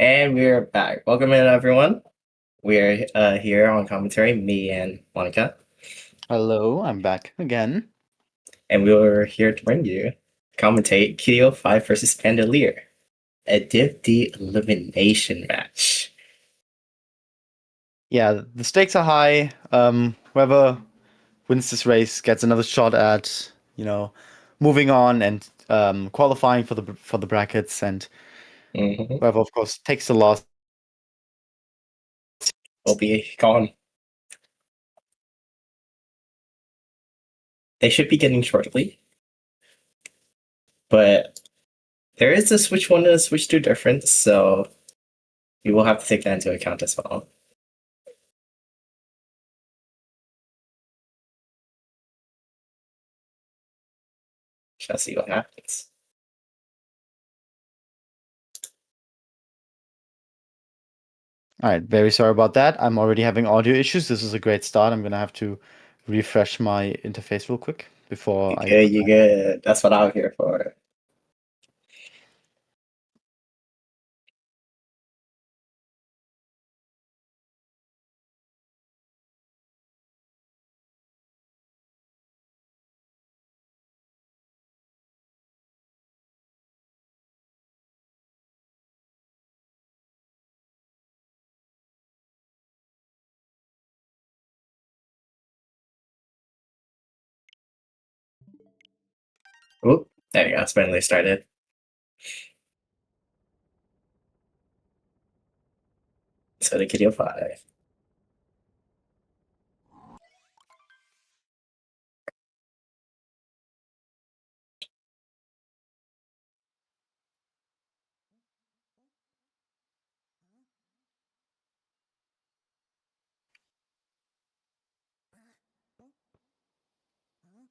And we're back. Welcome in, everyone. We're here on commentary, me and Monica, Hello, I'm back again. and we're here to bring you commentate Kirio5 versus Spandelier, a Div D elimination match. Yeah, the stakes are high. Whoever wins this race gets another shot at, moving on and qualifying for the brackets, and Mm-hmm. whoever, of course, takes the loss. Will be gone. They should be getting shortly, but there is a Switch 1 and a Switch 2 difference, so we will have to take that into account as well. Shall see what happens. All right, very sorry about that. I'm already having audio issues. This is a great start. I'm gonna have to refresh my interface real quick before I. You good. That's what I'm here for. Oop, there you go. Spandelier started. So the Kirio 5.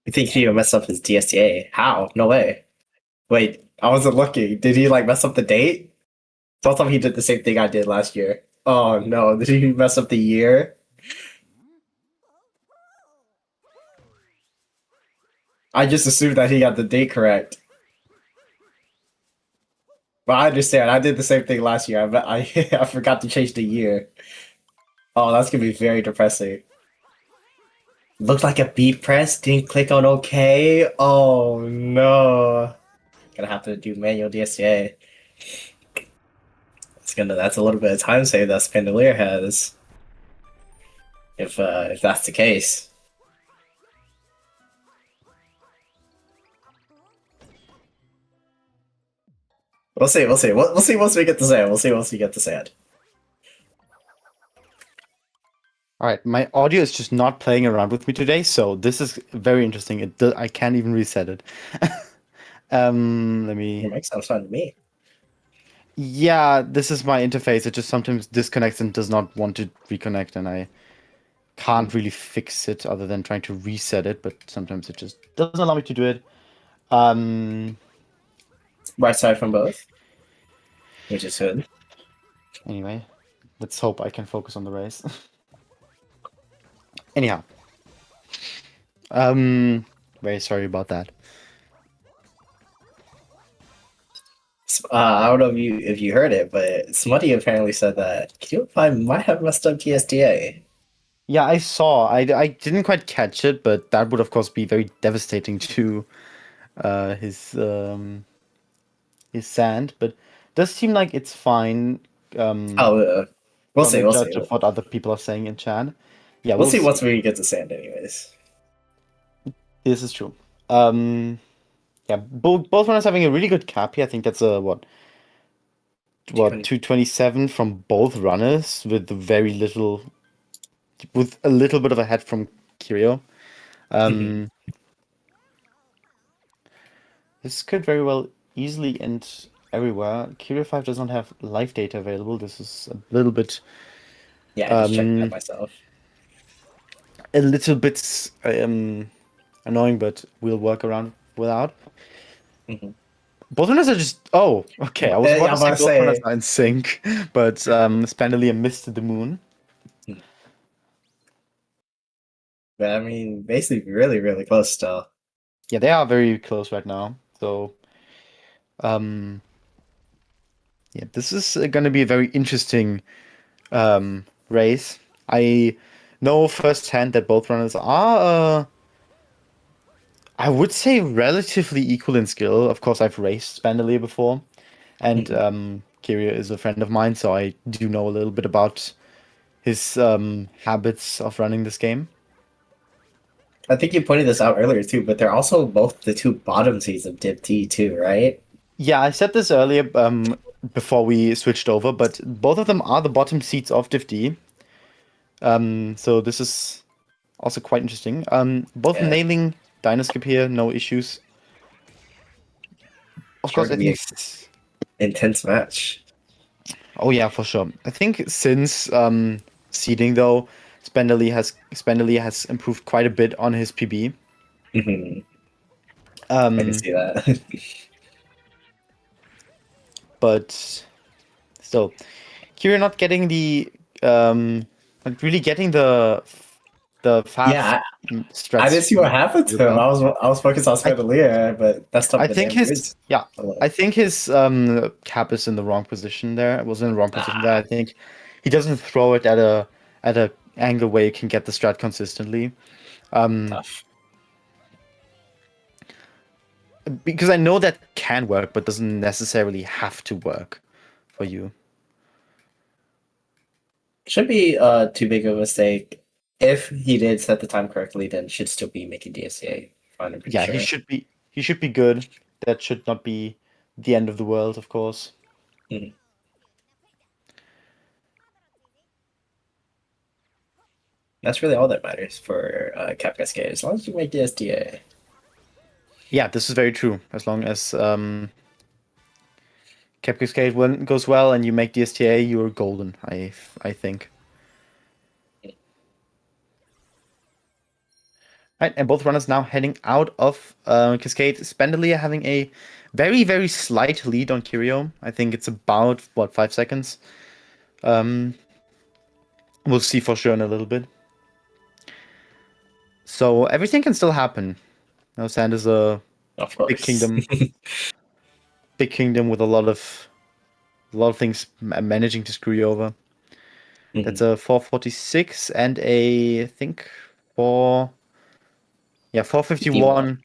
You think he messed up his DSTA? How? No way. Wait, I wasn't looking. Did he like mess up the date? So I thought he did the same thing I did last year. Oh no, did he mess up the year? I just assumed that he got the date correct. But I understand. I did the same thing last year. I I forgot to change the year. Oh, that's gonna be very depressing. Looked like a B press. Didn't click on OK. Oh no. Gonna have to do manual DSTA. That's a little bit of time save that Spandelier has. If that's the case. We'll see. We'll see. We'll see once we get to sand. We'll see once we get to sand. All right, my audio is just not playing around with me today, so this is very interesting. I can't even reset it. Let me. Your mic sounds fine to me. Yeah, this is my interface. It just sometimes disconnects and does not want to reconnect, and I can't really fix it other than trying to reset it, but sometimes it just doesn't allow me to do it. Um, Right side from both, which is good. anyway, let's hope I can focus on the race. Anyhow, um, very sorry about that. I don't know if you heard it, but Smutty apparently said that Kirio5 might have messed up TSDA. Yeah, I saw. I didn't quite catch it, but that would of course be very devastating to uh, his um, his sand. But it does seem like it's fine. Um, Oh, we'll from see. a We'll see. judge of what other people are saying in chat. Yeah, We'll we'll see once see. we get to sand, anyways. This is true. Yeah, both runners having a really good cap here. I think that's a what 20. 227 from both runners with a little bit of a head from Kirio. Mhm. Um, this could very well easily end everywhere. Kirio5 does not have live data available. This is Yeah, I just checked that um myself. a little bit annoying, but we'll work around without. Mhm. Both runners are just okay. I was about Yeah, to I'm say about to both runners say. are in sync, but Spandelier missed the moon. Hmm. But I mean, basically, really, really close still. Yeah, they are very close right now. So um Yeah, this is going to be a very interesting race. I know firsthand that both runners are, I would say, relatively equal in skill. Of course, I've raced Spandelier before, and Mhm. Kirio is a friend of mine, so I do know a little bit about his habits of running this game. I think you pointed this out earlier too, but they're also both the two bottom seeds of Div T too, right? Yeah, I said this earlier before we switched over, but both of them are the bottom seats of Div D. So this is also quite interesting. Both Yeah, nailing Dinoskip here, no issues. Of sure course, to I be think. an intense match. Oh yeah, for sure. I think since seeding though, Spandelier has improved quite a bit on his PB. Mhm. I can Um, see that. but still, Kira not getting um, not really getting the fast Yeah, I strat didn't see what speed happened really to him. well. I was focused on I Spandelier, but that's up I the think damn his bridge. yeah, Hello. I think his cap is in the wrong position there. It was in the wrong position there. Ah, I think he doesn't throw it at a angle where you can get the strat consistently. Um, tough. because I know that can work, but doesn't necessarily have to work for you. Should be too big of a mistake. If he did set the time correctly, then should still be making DSCA. Fine, I'm pretty Yeah, sure. he should be good. That should not be the end of the world, of course. Mhm. That's really all that matters for Cap Cascade. As long as you make DSTA. Yeah, this is very true. As long as Cap Cascade goes well and you make DSTA, you're golden. I think. Right, and both runners now heading out of Cascade. Spandelier having a very slight lead on Kirio. I think it's about what 5 seconds. Um, we'll see for sure in a little bit. So everything can still happen. Now Sand is Of big course. kingdom, big kingdom with a lot of things managing to screw you over. That's Mhm. a 446 and a I think 51. 451.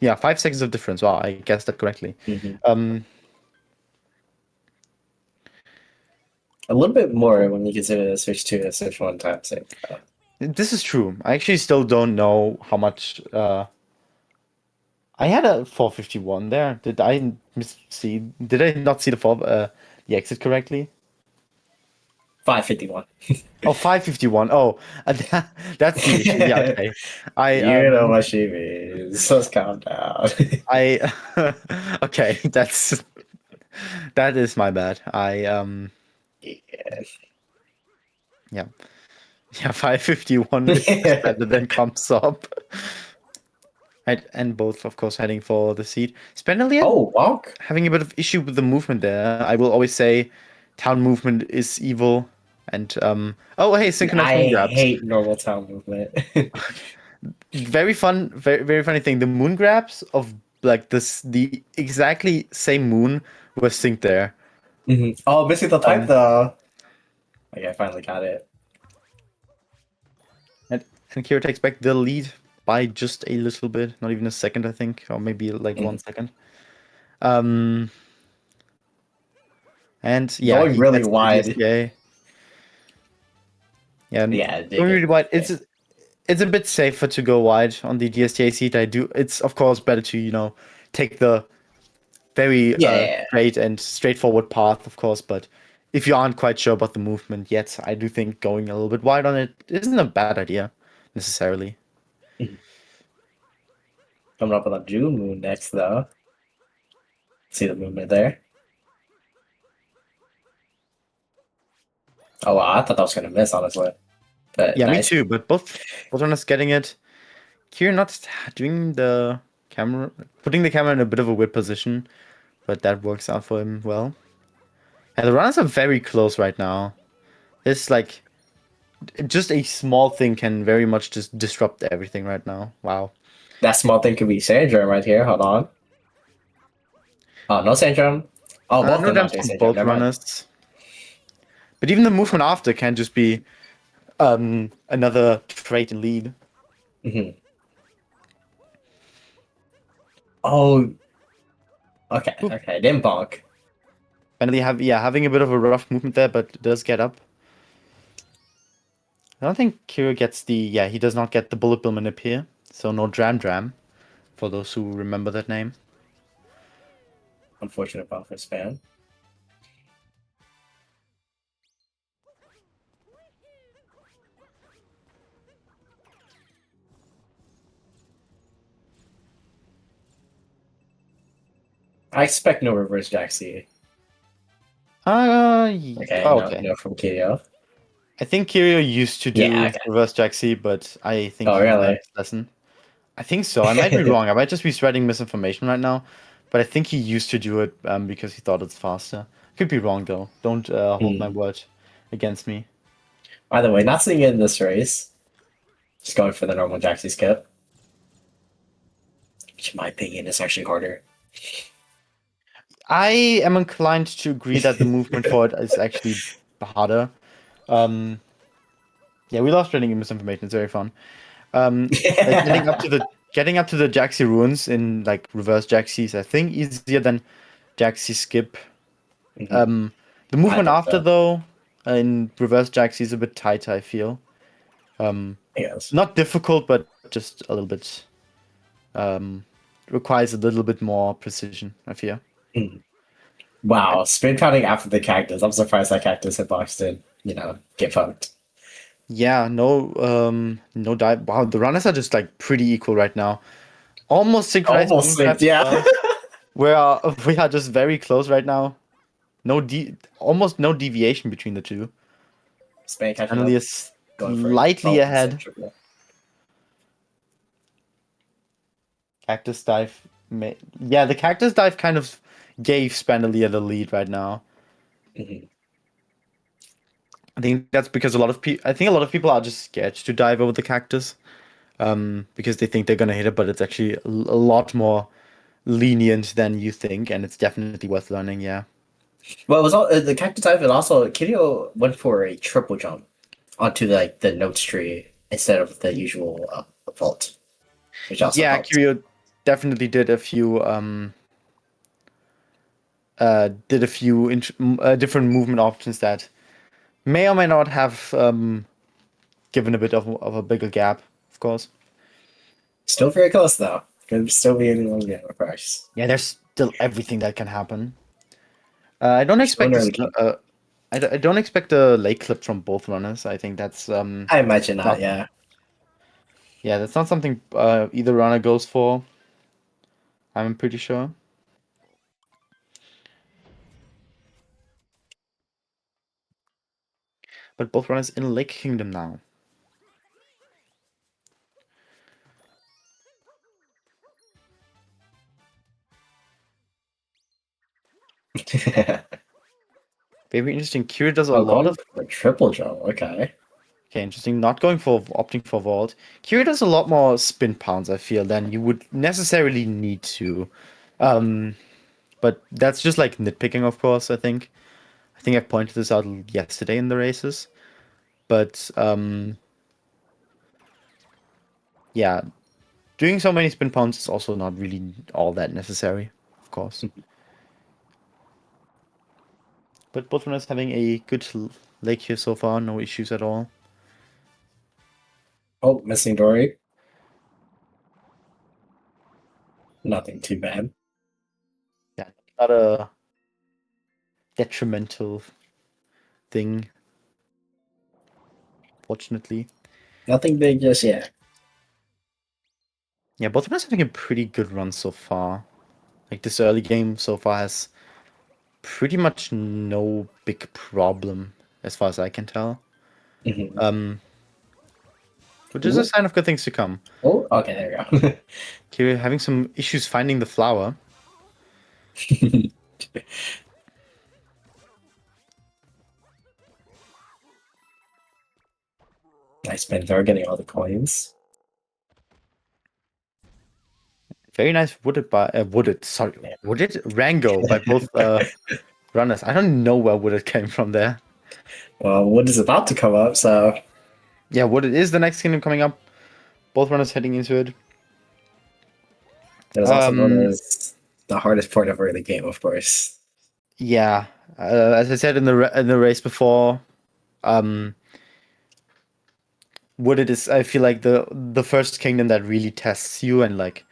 Yeah, 5 seconds of difference. Wow, I guessed that correctly. Mhm. Um, A little bit more when you consider the Switch 2 and Switch 1 time sync. this is true. I actually still don't know how much. I had a 451 there. Did I see? Did I not see the exit correctly? 551. Oh, 551. Oh, that's the issue. Yeah, okay. I You know what she means. Let's calm down. I okay, that is my bad. Yeah. Yeah. Yeah, 551 is better than comps up. And both of course heading for the seat. Spendelier Oh, Wonk? having a bit of issue with the movement there. I will always say town movement is evil. And oh hey, synchronized moon I grabs. hate normal town movement. Very fun, very funny thing. The moon grabs of like the exactly same moon was synced there. Mhm. Oh, missing the type Um though. Okay, I finally got it. and, and Kira takes back the lead by just a little bit, not even a second, I think, or maybe like Mhm. 1 second. Um and yeah, Going he really gets the wide. DSTA. Yeah, Yeah, I did going get really wide. it. It's a bit safer to go wide on the DSTA seat. I do. It's of course better to take the very Yeah. straight and straightforward path, of course. But if you aren't quite sure about the movement yet, I do think going a little bit wide on it isn't a bad idea necessarily. Mhm. Coming up on the June moon next though. See the movement there? Oh, wow, I thought that was gonna miss, honestly. But Yeah, me nice. too. But both runners getting it. Kieran not doing the camera, putting the camera in a bit of a weird position, but that works out for him well. And the runners are very close right now. It's like just a small thing can very much just disrupt everything right now. Wow. That small thing could be Sandrum right here. Hold on. Oh, no Sandrum. Oh, both of No them damage knocked from stage up. both Never mind. runners. But even the movement after can just be another trait in lead. Hmm. Oh, okay, Oop. okay. Didn't bonk. Spandelier having a bit of a rough movement there, but does get up. I don't think Kirio gets he does not get the bullet bill manip here. So no Dram Dram, for those who remember that name. Unfortunate buffer span. I expect no reverse Jaxi. Okay, no, Okay. no from KO. I think Kirio used to Yeah, do okay. reverse Jaxi, but I think Oh, he learned really? his lesson. I think so. I might be wrong. I might just be spreading misinformation right now, but I think he used to do it because he thought it's faster. Could be wrong though. Don't hold my Hmm. word against me. By the way, not seeing it in this race. Just going for the normal Jaxi skip, which in my opinion is actually harder. I am inclined to agree that the movement for it is actually harder. Um, yeah, we love spreading misinformation. It's very fun. Like getting up to the Jaxi ruins in like reverse Jaxis, I think easier than Jaxi skip. Mhm. Um, the I movement think after so. though in reverse Jaxi is a bit tighter. I feel Yes. not difficult, but just a little bit um, requires a little bit more precision. I feel. Mhm. Wow, spin pounding after the cactus. I'm surprised that cactus hitbox did, get fucked. Yeah, no dive. Wow, the runners are just like pretty equal right now. Almost synchronized Almost movement slipped, types as yeah. well. We are just very close right now. Almost no deviation between the two. Spain catching Stanley up, is going for it. slightly Oh, it's a ahead. triple. Cactus dive. Yeah, the cactus dive kind of gave Spandelier the lead right now. Mhm. I think that's because I think a lot of people are just scared to dive over the cactus, because they think they're gonna hit it, but it's actually a lot more lenient than you think, and it's definitely worth learning. Yeah. Well, it was all the cactus type, and also Kirio went for a triple jump onto like the notes tree instead of the usual vault, which also Yeah, helped. Kirio definitely did a few different movement options that may or may not have given a bit of a bigger gap, of course. Still very close though. Could still be any one game of price. Yeah, there's still everything that can happen. I don't We're still in expect early game. I don't expect a late clip from both runners. I think that's I imagine not. not Yeah. yeah, that's not something either runner goes for. I'm pretty sure. But both runners in Lake Kingdom now. Very interesting. Kira does a Oh, lot going of for a triple jump. Okay. okay, interesting. Not going for opting for vault. Kira does a lot more spin pounds, I feel, than you would necessarily need to. Um, but that's just like nitpicking, of course, I think. I think I pointed this out yesterday in the races. But yeah, doing so many spin pounds is also not really all that necessary, of course. But both runners having a good lake here so far, no issues at all. Oh, missing Dory. Nothing too bad. Yeah, not a detrimental thing, fortunately. Nothing big just yet. Yeah, both of us having a pretty good run so far. Like this early game so far has pretty much no big problem as far as I can tell. Mhm. Um, which is a Ooh. sign of good things to come. Oh, okay, there we go. Okay, we're having some issues finding the flower. Nice, man. They're getting all the coins. Very nice wooded Rango by both runners. I don't know where wooded came from there. Well, Wood is about to come up, so Yeah, wooded is the next kingdom coming up. Both runners heading into it. it was also known as the hardest part of early game, of course. Yeah, as I said in the race before, wooded is, I feel like, the first kingdom that really tests you and like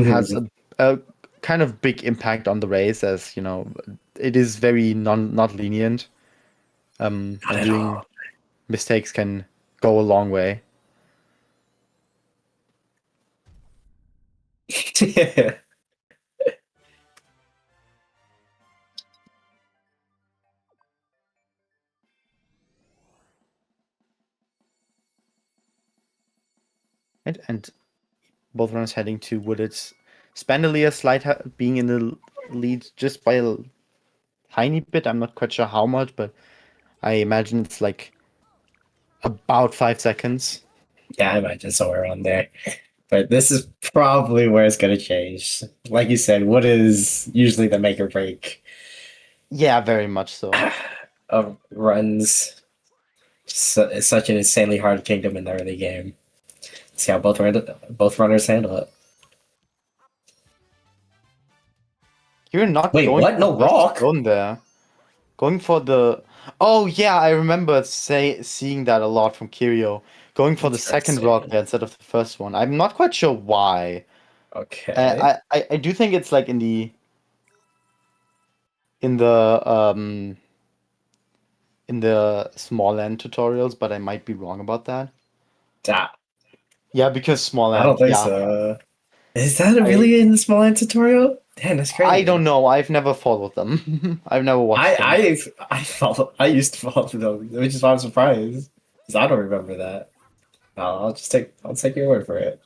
has a kind of big impact on the race, as you know, it is very not lenient. Not And at doing all. mistakes can go a long way. And both runners heading to Wooded's. Spandelier being in the lead just by a tiny bit. I'm not quite sure how much, but I imagine it's like about 5 seconds. Yeah, I imagine somewhere around there. But this is probably where it's going to change. Like you said, Wood is usually the make or break Yeah, very much so. of runs. It's such an insanely hard kingdom in the early game. See how both runners handle it. You're not Wait, going what? for No the rock? stone there. Going for the. Oh yeah, I remember seeing that a lot from Kirio. Going for the second rock Interesting. there instead of the first one. I'm not quite sure why. Okay. I do think it's like in the in the small end tutorials, but I might be wrong about that. Da. Yeah, because small I don't end. think Yeah, so. Is that I really in the small end tutorial? Damn, that's I crazy. don't know. I've never followed them. I've never watched them. I used to follow them, which is why I'm surprised. Because I don't remember that. No, I'll take your word for it.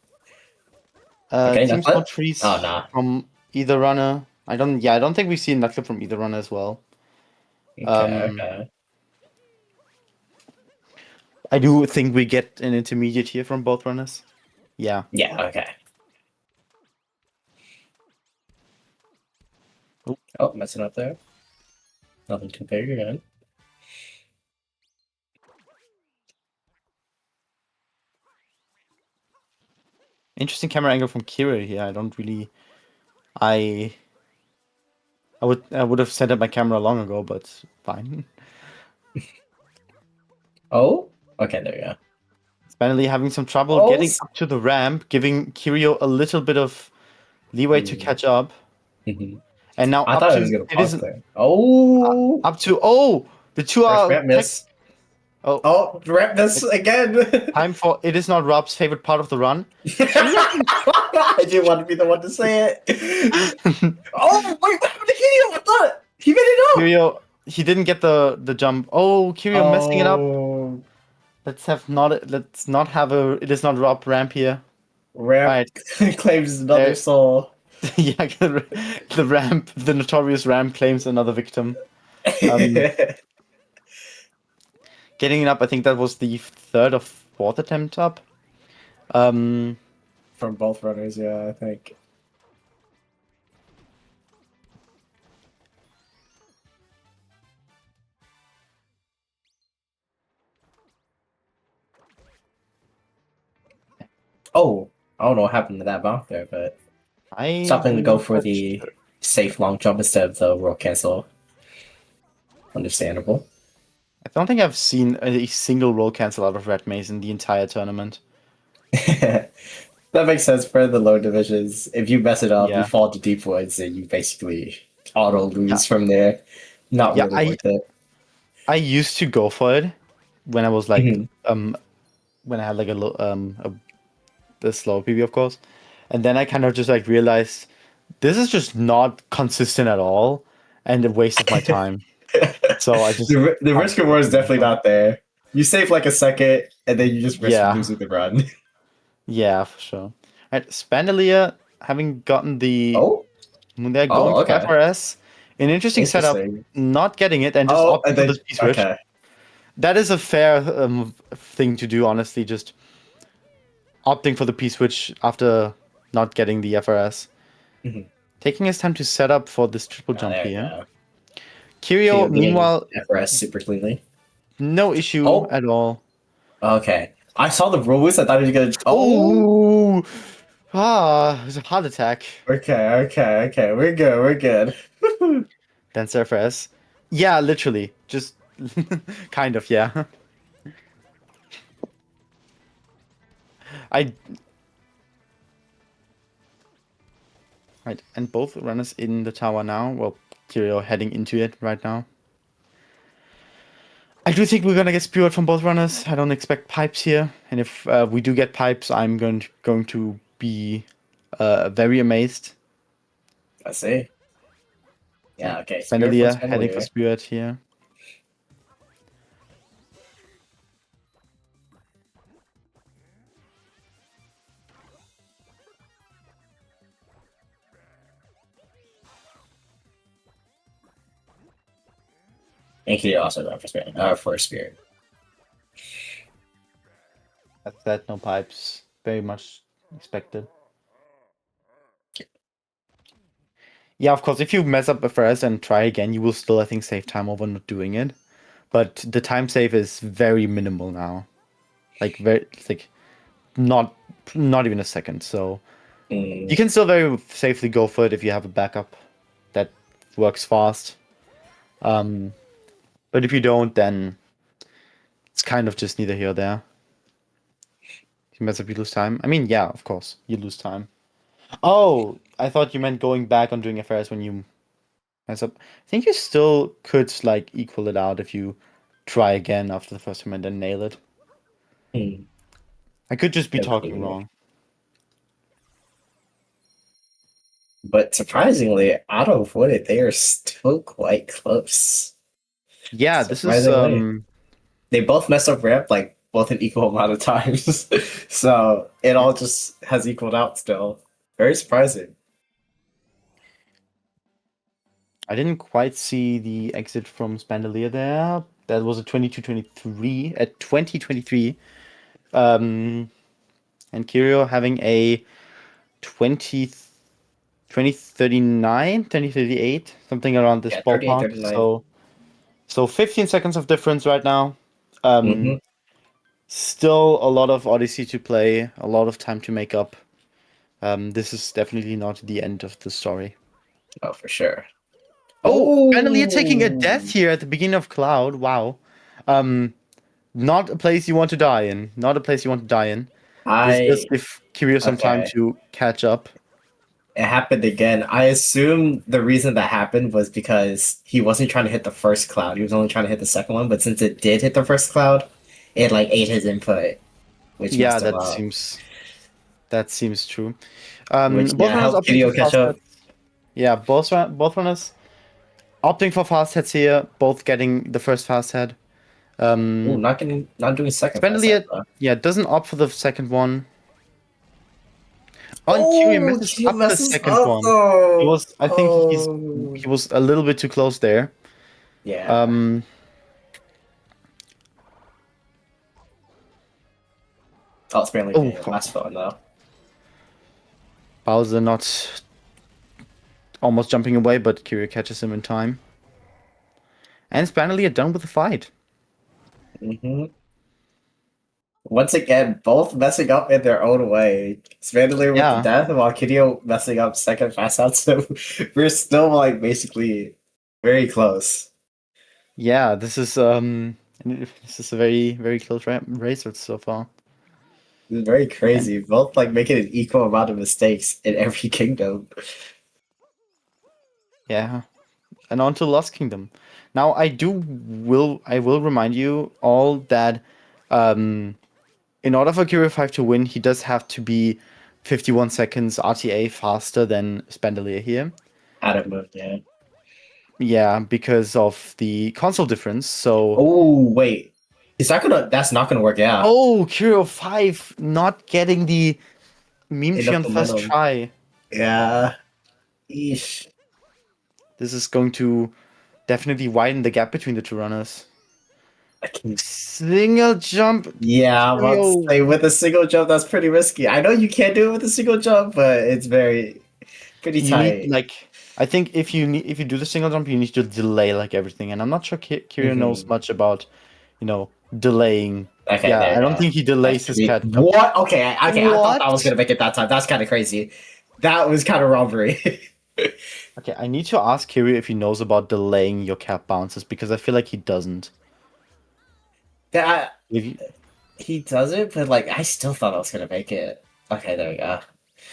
Okay, It now seems no what? Oh trees nah. from either runner. I don't think we've seen Nutclip from either runner as well. Okay, Um, okay. I do think we get an intermediate here from both runners. Yeah. Yeah, okay. Oh, Oh, messing up there. Nothing too big again. interesting camera angle from Kira here. I don't really. I I would have set up my camera long ago, but fine. Oh? Okay, there we go. Spinelli having some trouble Oh, getting up to the ramp, giving Kirio a little bit of leeway to catch up. mhm. And now I up thought I was to gonna it is pause there. Oh! up to the two First are ramp miss. oh Oh, ramp miss it's again! time for it is not Rob's favorite part of the run. Kirio I didn't want to be the one to say it. Oh, wait, what happened to Kirio? I thought he made it up! Kirio he didn't get the jump. Oh, Kirio messing it up. Oh, Let's not have a it is not Rob ramp here. ramp Alright. claims another There soul. yeah, the ramp, the notorious ramp claims another victim. Um, getting it up, I think that was the third or fourth attempt up. Um, From both runners, yeah, I think. Oh, I don't know what happened to that bounce there, but stopping to I'm go not for quite the sure. safe long jump instead of the world cancel. Understandable. I don't think I've seen a single roll cancel out of Red Maze in the entire tournament. That makes sense for the low divisions. If you mess it up, you Yeah. fall to deep woods and you basically auto Yeah. lose from there. Not Yeah, really worth it. I used to go for it when I was like Mhm. when I had like the slow PB of course. And then I kind of just like realized this is just not consistent at all and a waste of my time. So I just The can't risk do reward it is definitely anymore. not there. You save like a second, and then you just risk Yeah, losing the run. yeah, for sure. Right, Spandelier having gotten the Oh, they're going oh, for okay, FRS, an interesting setup, interesting. not getting it and just Oh, opting and for then this P switch. okay, That is a fair thing to do, honestly. Just opting for the P switch after not getting the FRS. Mhm. Taking his time to set up for this triple Oh, jump there you here. go. Kirio, Kirio getting meanwhile, FRS super cleanly. no issue Oh, at all. okay. I saw the rules. I thought he was gonna. Oh, Oh, it's a heart attack. okay. We're good. We're good. Then Surface. Yeah, literally. Just kind of, yeah. I Right, and both runners in the tower now. Well, Kirio heading into it right now. I do think we're gonna get speared from both runners. I don't expect pipes here, and if we do get pipes, I'm going to be very amazed. I see. Right, Yeah. Okay. Spirit from Spandelier heading for Spandelier. Spirit here. And Kirio also going for Spirit. For Spirit. That's that, no pipes. Very much expected. Yeah, of course, if you mess up a first and try again, you will still, I think, save time over not doing it. But the time save is very minimal now. Like not not even a second. So you Mm, can still very safely go for it if you have a backup that works fast. Um, but if you don't, then it's kind of just neither here or there. If you mess up, you lose time. I mean, yeah, of course, you lose time. Oh, I thought you meant going back on doing affairs when you mess up. I think you still could like equal it out if you try again after the first time and then nail it. mm, I could just be talking Agreed. wrong. But surprisingly, out of what it, they are still quite close. Yeah, this is Surprisingly, they both mess up ramp like both an equal amount of times, so it yeah. all just has equaled out still. Very surprising. I didn't quite see the exit from Spandelier there. That was a 22-23 at 2023. Um, and Kirio having a 20 2039, 2038, something around this Yeah, 38, ballpark. 39. So 15 seconds of difference right now. Um, Mm-hmm. Still a lot of Odyssey to play, a lot of time to make up. This is definitely not the end of the story. Oh, for sure. Oh, finally taking a Oh, death here at the beginning of Cloud. Wow. Um, Not a place you want to die in. Not a place you want to die in. This does I give Kirio some time okay. to catch up. It happened again. I assume the reason that happened was because he wasn't trying to hit the first cloud. He was only trying to hit the second one. But since it did hit the first cloud, it like ate his input, which Yeah, messed him up. that seems true. Which Both yeah runners helped opting for Kirio catch fast up. hits. Yeah, both runners opting for fast hits here. Both getting the first fast head. Ooh, Um, not doing second fast set Spandelier, though. yeah, doesn't opt for the second one. Oh, and Kirio Oh, messes Kirio up the messes second up one. though. I think Oh, he was a little bit too close there. yeah. Um, Oh, it's barely oh, getting last phone though. Bowser not almost jumping away, but Kirio catches him in time. And Spandelier are done with the fight. Hmm. Once again, both messing up in their own way. Spandelier with the Yeah, death, while Kirio messing up second fast out. So we're still like basically very close. yeah. This is a very close race so far. It's very And crazy. Both like making an equal amount of mistakes in every kingdom. yeah, and on to Lost Kingdom. Now I will remind you all that um, in order for Kirio5 to win, he does have to be 51 seconds RTA faster than Spandelier here. Out of move, yeah. Yeah, because of the console difference. So Oh wait, is that gonna? That's not gonna work out. oh, Kirio5 not getting the meme tree Enough on first momentum. try. Yeah. Eesh. This is going to definitely widen the gap between the two runners. I can, Single jump. yeah, I'm about to Kirio. say with a single jump, that's pretty risky. I know you can't do it with a single jump, but it's very pretty You need tight. like I think if you do the single jump, you need to delay like everything, and I'm not sure Kirio knows Hmm. much about delaying. Okay, Yeah, there I you don't go. think he That's delays his pretty. catch jump. What? Okay, I thought that was What? gonna make it that time. That's kind of crazy. That was kind of robbery. Okay, I need to ask Kirio if he knows about delaying your cap bounces because I feel like he doesn't. That If you, he does it, but like I still thought I was gonna make it. Okay, there we go.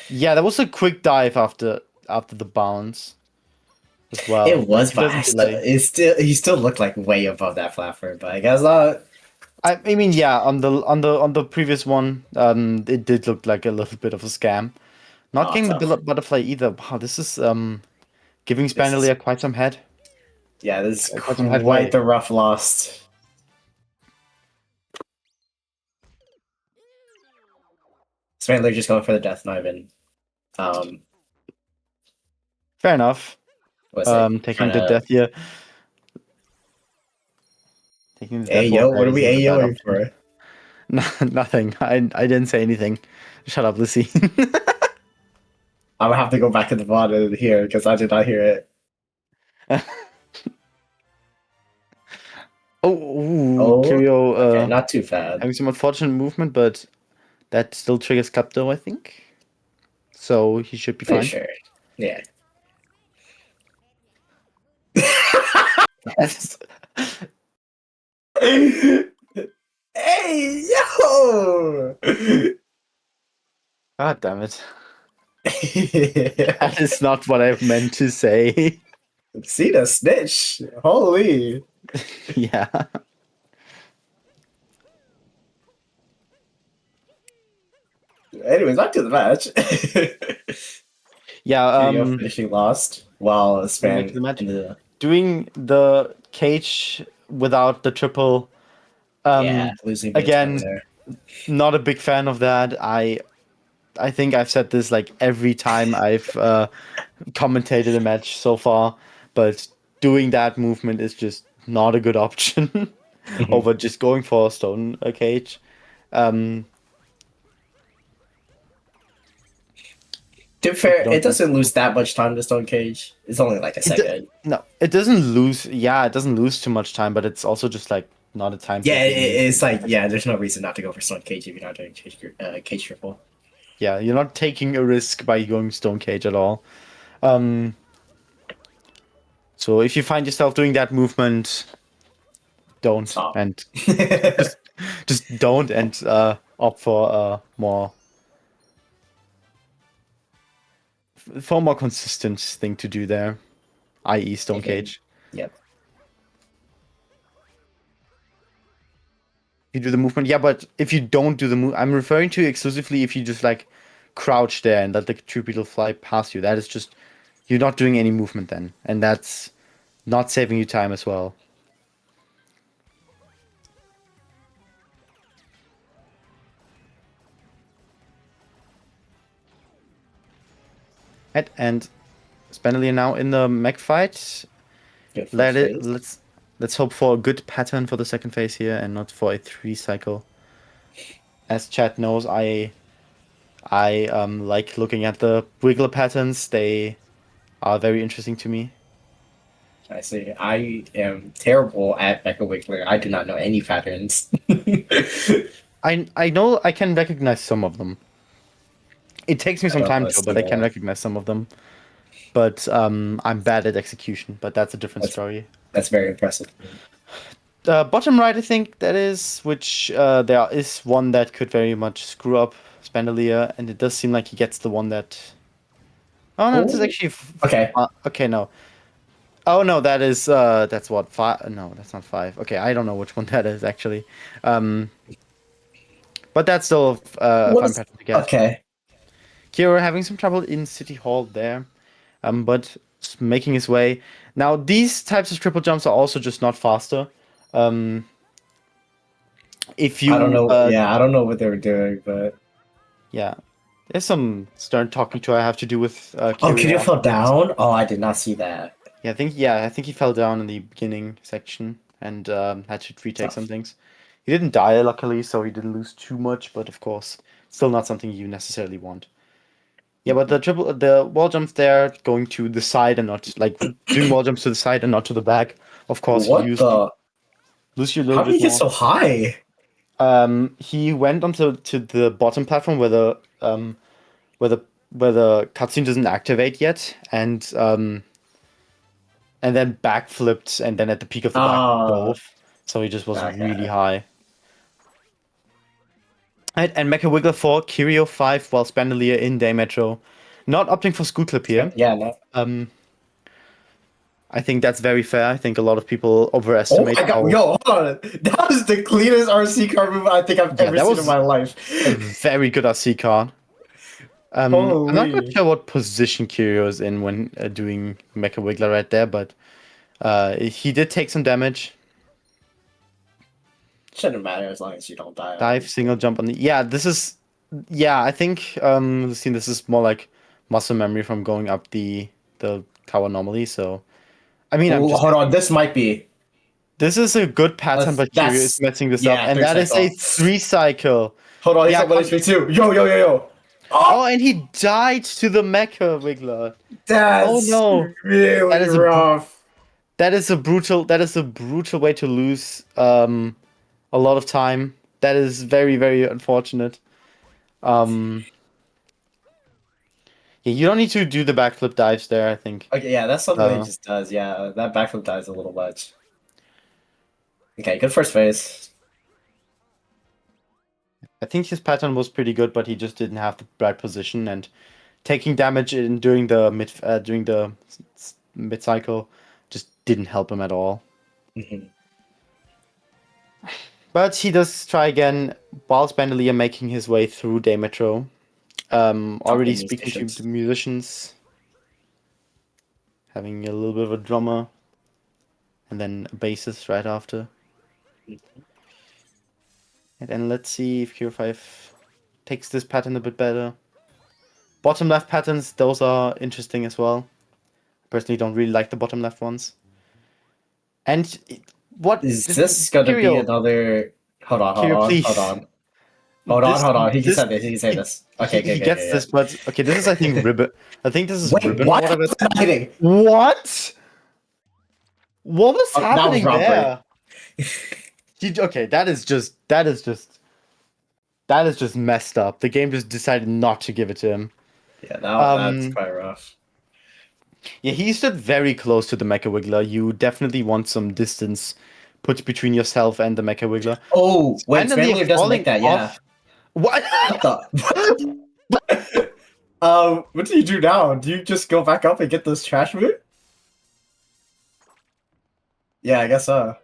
yeah, that was a quick dive after the bounce as well, It but was, he but I doesn't still, delay. it's still, he still looked like way above that platform. But I guess not. I mean, yeah, on the previous one, it did look like a little bit of a scam. Not Oh, getting the tough. butterfly either. Wow, this is giving This is, Spandelier quite some head, yeah, this is quite some quite headway. the rough lost. Spandler just going for the death, not even, um, Fair enough. what's it? Taking Trying the to, death here, taking the hey death while yo, what are we parries is a bad AOing option. for? Nothing. I didn't say anything. Shut up, Lucy. I'm gonna have to go back to the VOD and hear because I did not hear it. Oh, ooh, Oh, Kirio okay, not too bad. having some unfortunate movement, but that still triggers Klepto, I think. So he should be Pretty fine. sure. Yeah. Yes. Hey yo! God damn it. That is not what I meant to say. See the snitch. Holy. Yeah. Anyways, back to the match. Yeah, Kirio finishing lost while going back to Span the match. in the Doing the cage without the triple. yeah, Um, losing bit of time again, there. not a big fan of that. I think I've said this like every time I've commentated a match so far, but doing that movement is just not a good option Mhm. over just going for a stone cage. Um, To be if you fair, don't it like doesn't lose that much time to Stone Cage. It's only like a second. no, it doesn't lose. Yeah, it doesn't lose too much time, but it's also just like not a time Yeah, consuming it's movement. like yeah, there's no reason not to go for Stone Cage if you're not doing cage triple. Yeah, you're not taking a risk by going stone cage at all. Um, so if you find yourself doing that movement, don't Stop. and just just don't and opt for a more consistent thing to do there, i.e. stone Mhm. cage. Yep. You do the movement, yeah, but if you don't do the move, I'm referring to exclusively if you just like crouch there and let the true beetle fly past you. That is just you're not doing any movement then, and that's not saving you time as well. And Spandelier now in the mech fight. Good Let first it phase. let's hope for a good pattern for the second phase here and not for a 3 cycle. As chat knows, I like looking at the wiggle patterns. They are very interesting to me. I see. I am terrible at Mecha Wiggler. I do not know any patterns. I know I can recognize some of them. It takes me I some don't time know a to, but I single can one. recognize some of them. But I'm bad at execution. But that's a different That's story. that's very impressive. Bottom right, I think that is, which there is one that could very much screw up Spandelier, and it does seem like he gets the one that. Oh no, this is Oh, actually okay. okay. No, oh no, that is that's what 5. No, that's not 5. Okay, I don't know which one that is actually. Um, but that's still a What fun is pattern to get. okay? Kiro having some trouble in City Hall there, but making his way. Now these types of triple jumps are also just not faster. Um, if I don't you know. Yeah, I don't know what they were doing, but yeah, there's some stern talking to I have to do with oh, Kirio Kirio fell afterwards. down. Oh, I did not see that. Yeah, I think he fell down in the beginning section. and had to retake some Tough. things. He didn't die, luckily, so he didn't lose too much, but of course, still not something you necessarily want. Yeah, but the wall jumps there, going to the side and not like doing wall jumps to the side and not to the back. Of course, he What used the? lose you a little How did bit he get more. so high? He went onto to the bottom platform where the where the cutscene doesn't activate yet, and then backflipped, and then at the peak of the back Ah, dove. So he just was really okay. high. And Mecha Wiggler for Kirio5 while Spandelier in Day Metro. Not opting for Scoot Clip here. Yeah, no. Um, I think that's very fair. I think a lot of people Oh overestimate my god, how. yo, hold on. That was the cleanest RC car move I think I've Yeah, ever that seen in was my life. a very good RC card. I'm not quite Holy. sure what position Kirio is in when doing Mecha Wiggler right there, but he did take some damage. Shouldn't matter as long as you don't die on Dive, these single jump on the. Yeah, this is. Yeah, I think this is more like muscle memory from going up the tower normally. So I mean, I'm Oh, just. hold on, this might be. This is a good pattern, but Kirio is That's messing this up, yeah, and three that is a cycle. 3 cycle. Hold on, he's Yeah, at 1 HP too. Yo, yo, yo, yo. oh, Oh, and he died to the Mecha Wiggler. Oh that's no, that really is rough. that is a brutal way to lose a lot of time. That is very very unfortunate. Um, yeah, you don't need to do the backflip dives there. I think. Okay, yeah, that's something that he Uh, just does. Yeah, that backflip dies a little much. Okay, good first phase. I think his pattern was pretty good, but he just didn't have the right position and taking damage in during the mid cycle just didn't help him at all. Mhm. But he does try again while Spandelier making his way through Day Metro. Top Already game speaking to the musicians. musicians, having a little bit of a drummer, and then a bassist right after. And then let's see if Kirio5 takes this pattern a bit better. Bottom left patterns, those are interesting as well. Personally, don't really like the bottom left ones. And what Is this this gonna be Kirio, another? Hold on, hold Kirio, on, hold please. on, hold on, hold on. He can This say this. He can say this. Okay, okay, he okay, gets okay, this, but okay, this is I think ribbon. I think this is yeah. Wait, ribbon or what? whatever. How's that not hitting? What? What was Oh, that was happening robbery. there? Okay, that is just messed up. The game just decided not to give it to him. Yeah, that's Um, quite rough. yeah, he stood very close to the Mecha Wiggler. You definitely want some distance put between yourself and the Mecha Wiggler. Oh, wait, Randomly Spandelier doesn't make falling that. Yeah. off. What? What the? What do you do now? Do you just go back up and get this trash boot? Yeah, I guess so.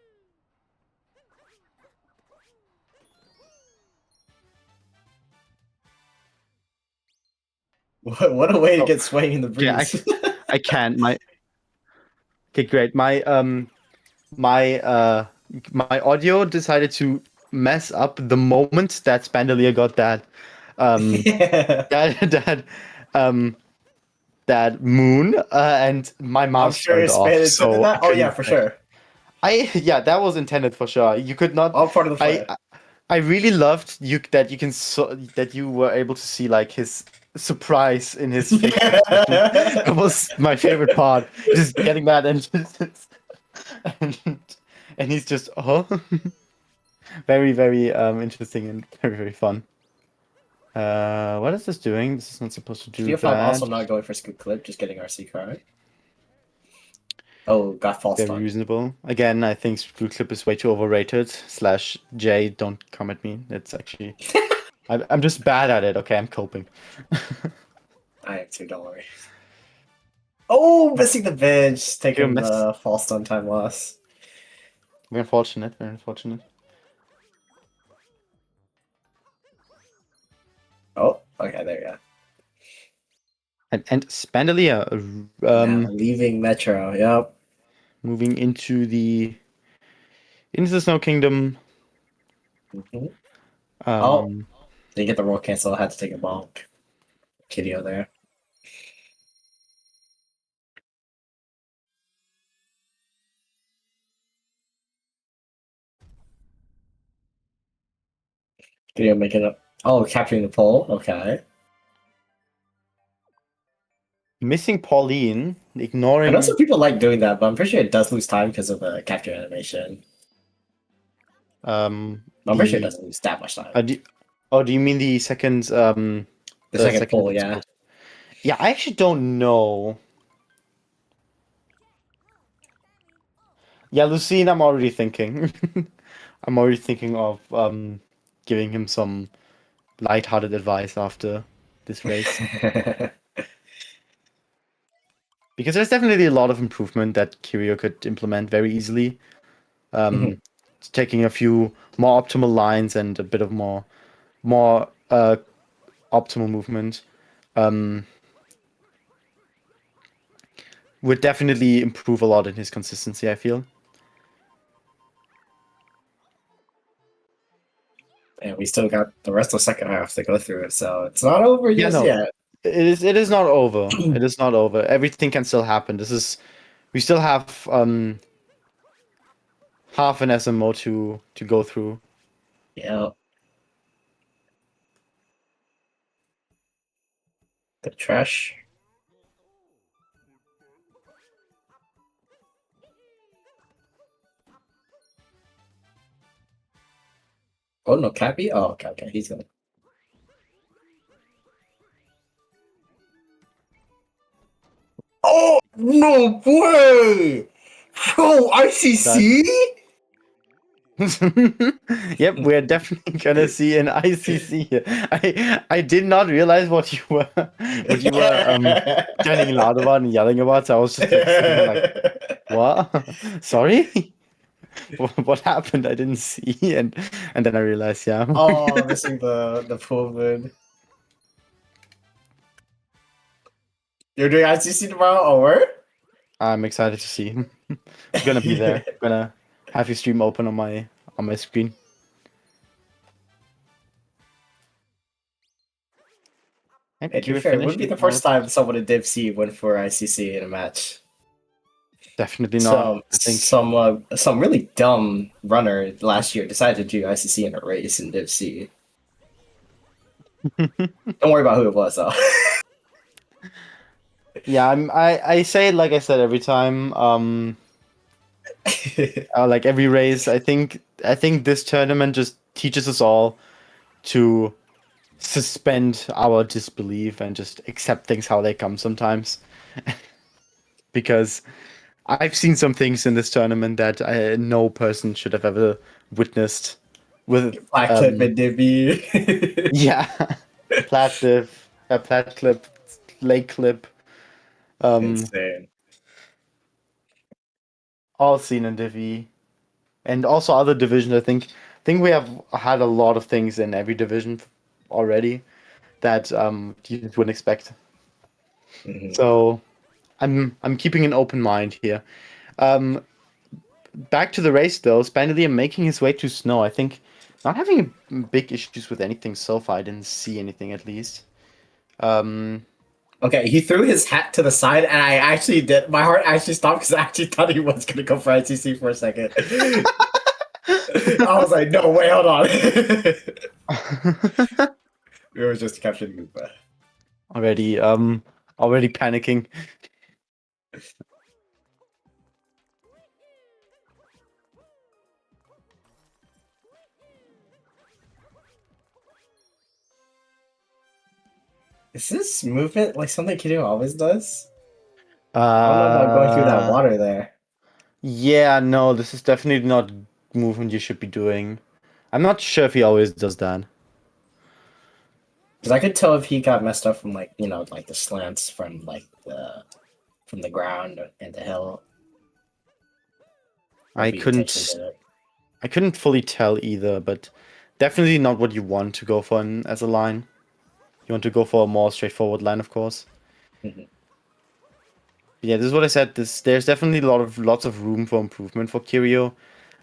What a way to Oh, get swaying in the okay, breeze. I can't. My okay, great. My audio decided to mess up the moment that Spandelier got um Yeah. that that um that moon and my I'm mouse sure turned off, Spanish intended so I that. Oh yeah, couldn't for like sure. I yeah, that was intended for sure. You could not All part of the I plan. I really loved you can that you were able to see like his surprise in his facial expression. That was my favorite part. Just getting mad and and, and he's just oh very very interesting and very very fun. What is this doing? This is not supposed to do Kirio5 that. also not going for scoop clip, just getting RC card. Oh, got false Very stun. reasonable. Again, I think Screw Clip is way too overrated. Slash J, don't come at me. It's actually I'm just bad at it. Okay, I'm coping. I am too, don't worry. Oh, missing the bench, You're a taking mess. the false stun time loss. Very unfortunate. Very unfortunate. Oh, okay, there you go. And Spandelier, Now leaving Metro. Yep. moving into the Snow Kingdom. Hmm. Oh, Um, didn't get the roll cancel. I had to take a bonk. Kirio there. You're making up. Oh, capturing the pole. Okay. Missing Pauline, I know some ignoring. people like doing that, but I'm pretty sure it does lose time because of the capture animation. I'm pretty sure it The doesn't lose that much time. do, oh, do you mean the second The the second second pole, yeah. explode? Yeah, I actually don't know. Yeah, Lucine, I'm already thinking. I'm already thinking of giving him some lighthearted advice after this race. Because there's definitely a lot of improvement that Kirio could implement very easily. Mhm. Um, taking a few more optimal lines and a bit of more optimal movement um, would definitely improve a lot in his consistency, I feel. And we still got the rest of the second half to go through, so it's not over Yeah, just no, yet. it is not over. It is not over. Everything can still happen. We still have half an SMO to go through. Yeah, the trash. Oh no, Cappy? Oh, okay, okay, he's good. Oh, no way! Bro, That ICC? Yep, we're definitely gonna see an ICC here. I did not realize what you were turning loud about and yelling about. So I was just like sitting here like, what? Sorry? What happened? I didn't see, and then I realized, yeah. Oh, missing the full moon. You're doing ICC tomorrow? Oh, where? I'm excited to see. I'm gonna be there. I'm gonna have his stream open on my screen. And And to be Kira fair, it wouldn't be finishing the first out. time someone in Div C went for ICC in a match. Definitely not. So I think. some really dumb runner last year decided to do ICC in a race in Div C. Don't worry about who it was though. Yeah, I say it like I said every time. Like every race, I think this tournament just teaches us all to suspend our disbelief and just accept things how they come sometimes. Because I've seen some things in this tournament that no person should have ever witnessed. With Black clip and Divvy. yeah, plat div, plat clip, lake clip, um, Insane. all seen in Divi, and also other divisions. I think we have had a lot of things in every division already that you just wouldn't expect. Mhm. So I'm keeping an open mind here. Um, back to the race though, Spandelier making his way to snow. I think not having big issues with anything so far. I didn't see anything at least. Um, Okay, he threw his hat to the side, and I actually did. My heart actually stopped because I actually thought he was gonna go for ICC for a second. I was like, no, wait, hold on. We were just capturing the breath. already already panicking. Is this movement like something Kirio always does? I don't know about going through that Uh, water there. yeah, no, this is definitely not movement you should be doing. I'm not sure if he always does that. Because I could tell if he got messed up from like the slants from the ground and the hill, or if I he intentionally couldn't did it. I couldn't fully tell either, but definitely not what you want to go for as a line. You want to go for a more straightforward line, of course. Mhm. Yeah, this is what I said. There's definitely lots of room for improvement for Kirio.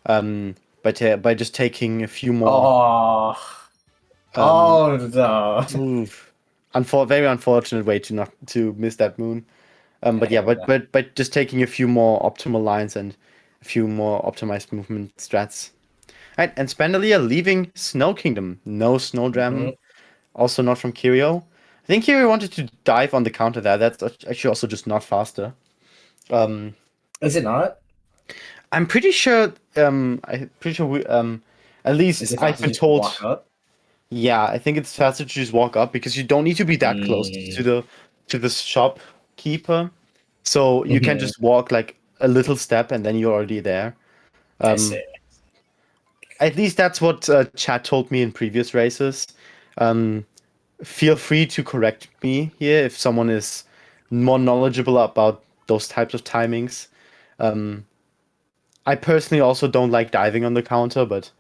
By just taking a few more. Oh, Um, oh no! oof, very unfortunate way to miss that moon. I But yeah, hear that. but just taking a few more optimal lines and a few more optimized movement strats. Right, and Spandelier leaving Snow Kingdom. No Snowdram, Mhm. also not from Kirio. I think Kirio wanted to dive on the counter there. That's actually also just not faster. Um, Is it not? I'm pretty sure. I'm pretty sure we. At Is least it I've faster been just to told. walk up? Yeah, I think it's faster to just walk up because you don't need to be that close Mm. to the shopkeeper. So you can Hmm. just walk like a little step and then you're already there. I Um, see. at least that's what Chad told me in previous races. Um, feel free to correct me here if someone is more knowledgeable about those types of timings. Um, I personally also don't like diving on the counter, but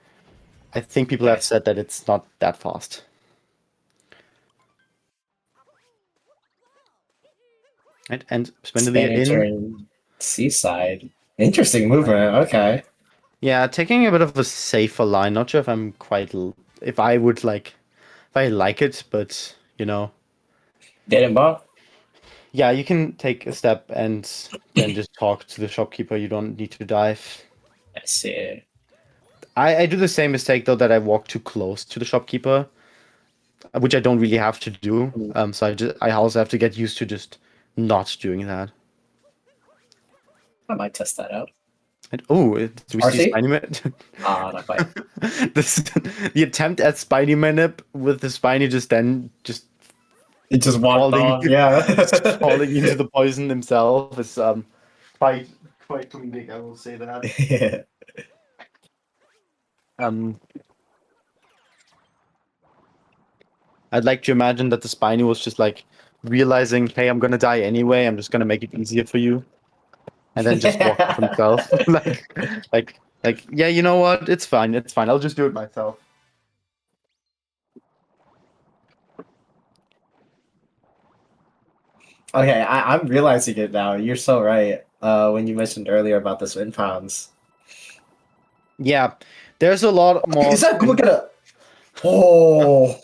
I think people I have see. said that it's not that fast. Right? And Spendelier Spain in. entering seaside. Interesting movement. Okay. Yeah, taking a bit of a safer line. Not sure if I'm quite if I would like if I like it, but you know, Didn't bump. yeah, you can take a step and then just talk to the shopkeeper. You don't need to dive. I see. I do the same mistake though that I walk too close to the shopkeeper, which I don't really have to do. Ooh, So I also have to get used to just not doing that. I might test that out. And oh, do we see RC? Spiny Man? Ah, not quite. This the attempt at Spiny Manip with the Spiny just It just walked falling off. Yeah. falling into the poison himself is quite quite comedic, I will say that. Yeah. Um, I'd like to imagine that the Spiny was just like realizing, hey, I'm gonna die anyway. I'm just gonna make it easier for you, and then just walk off himself. like, yeah, you know what? It's fine. It's fine. I'll just do it myself. Okay, I'm realizing it now. You're so right. When you mentioned earlier about the spin pounds. Yeah, there's a lot more Is that look spin. at it? Oh.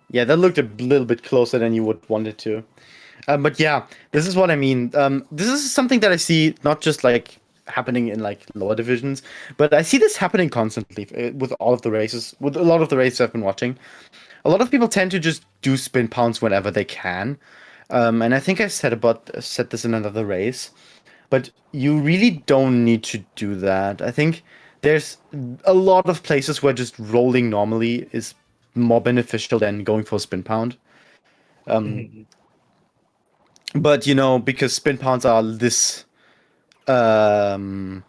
Yeah, that looked a little bit closer than you would want it to. But yeah, this is what I mean. This is something that I see not just like happening in like lower divisions, but I see this happening constantly with all of the races, with a lot of the races I've been watching. A lot of people tend to just do spin pounds whenever they can, and I think I said this in another race, but you really don't need to do that. I think there's a lot of places where just rolling normally is more beneficial than going for a spin pound. Mhm. But you know, because spin pounds are this um,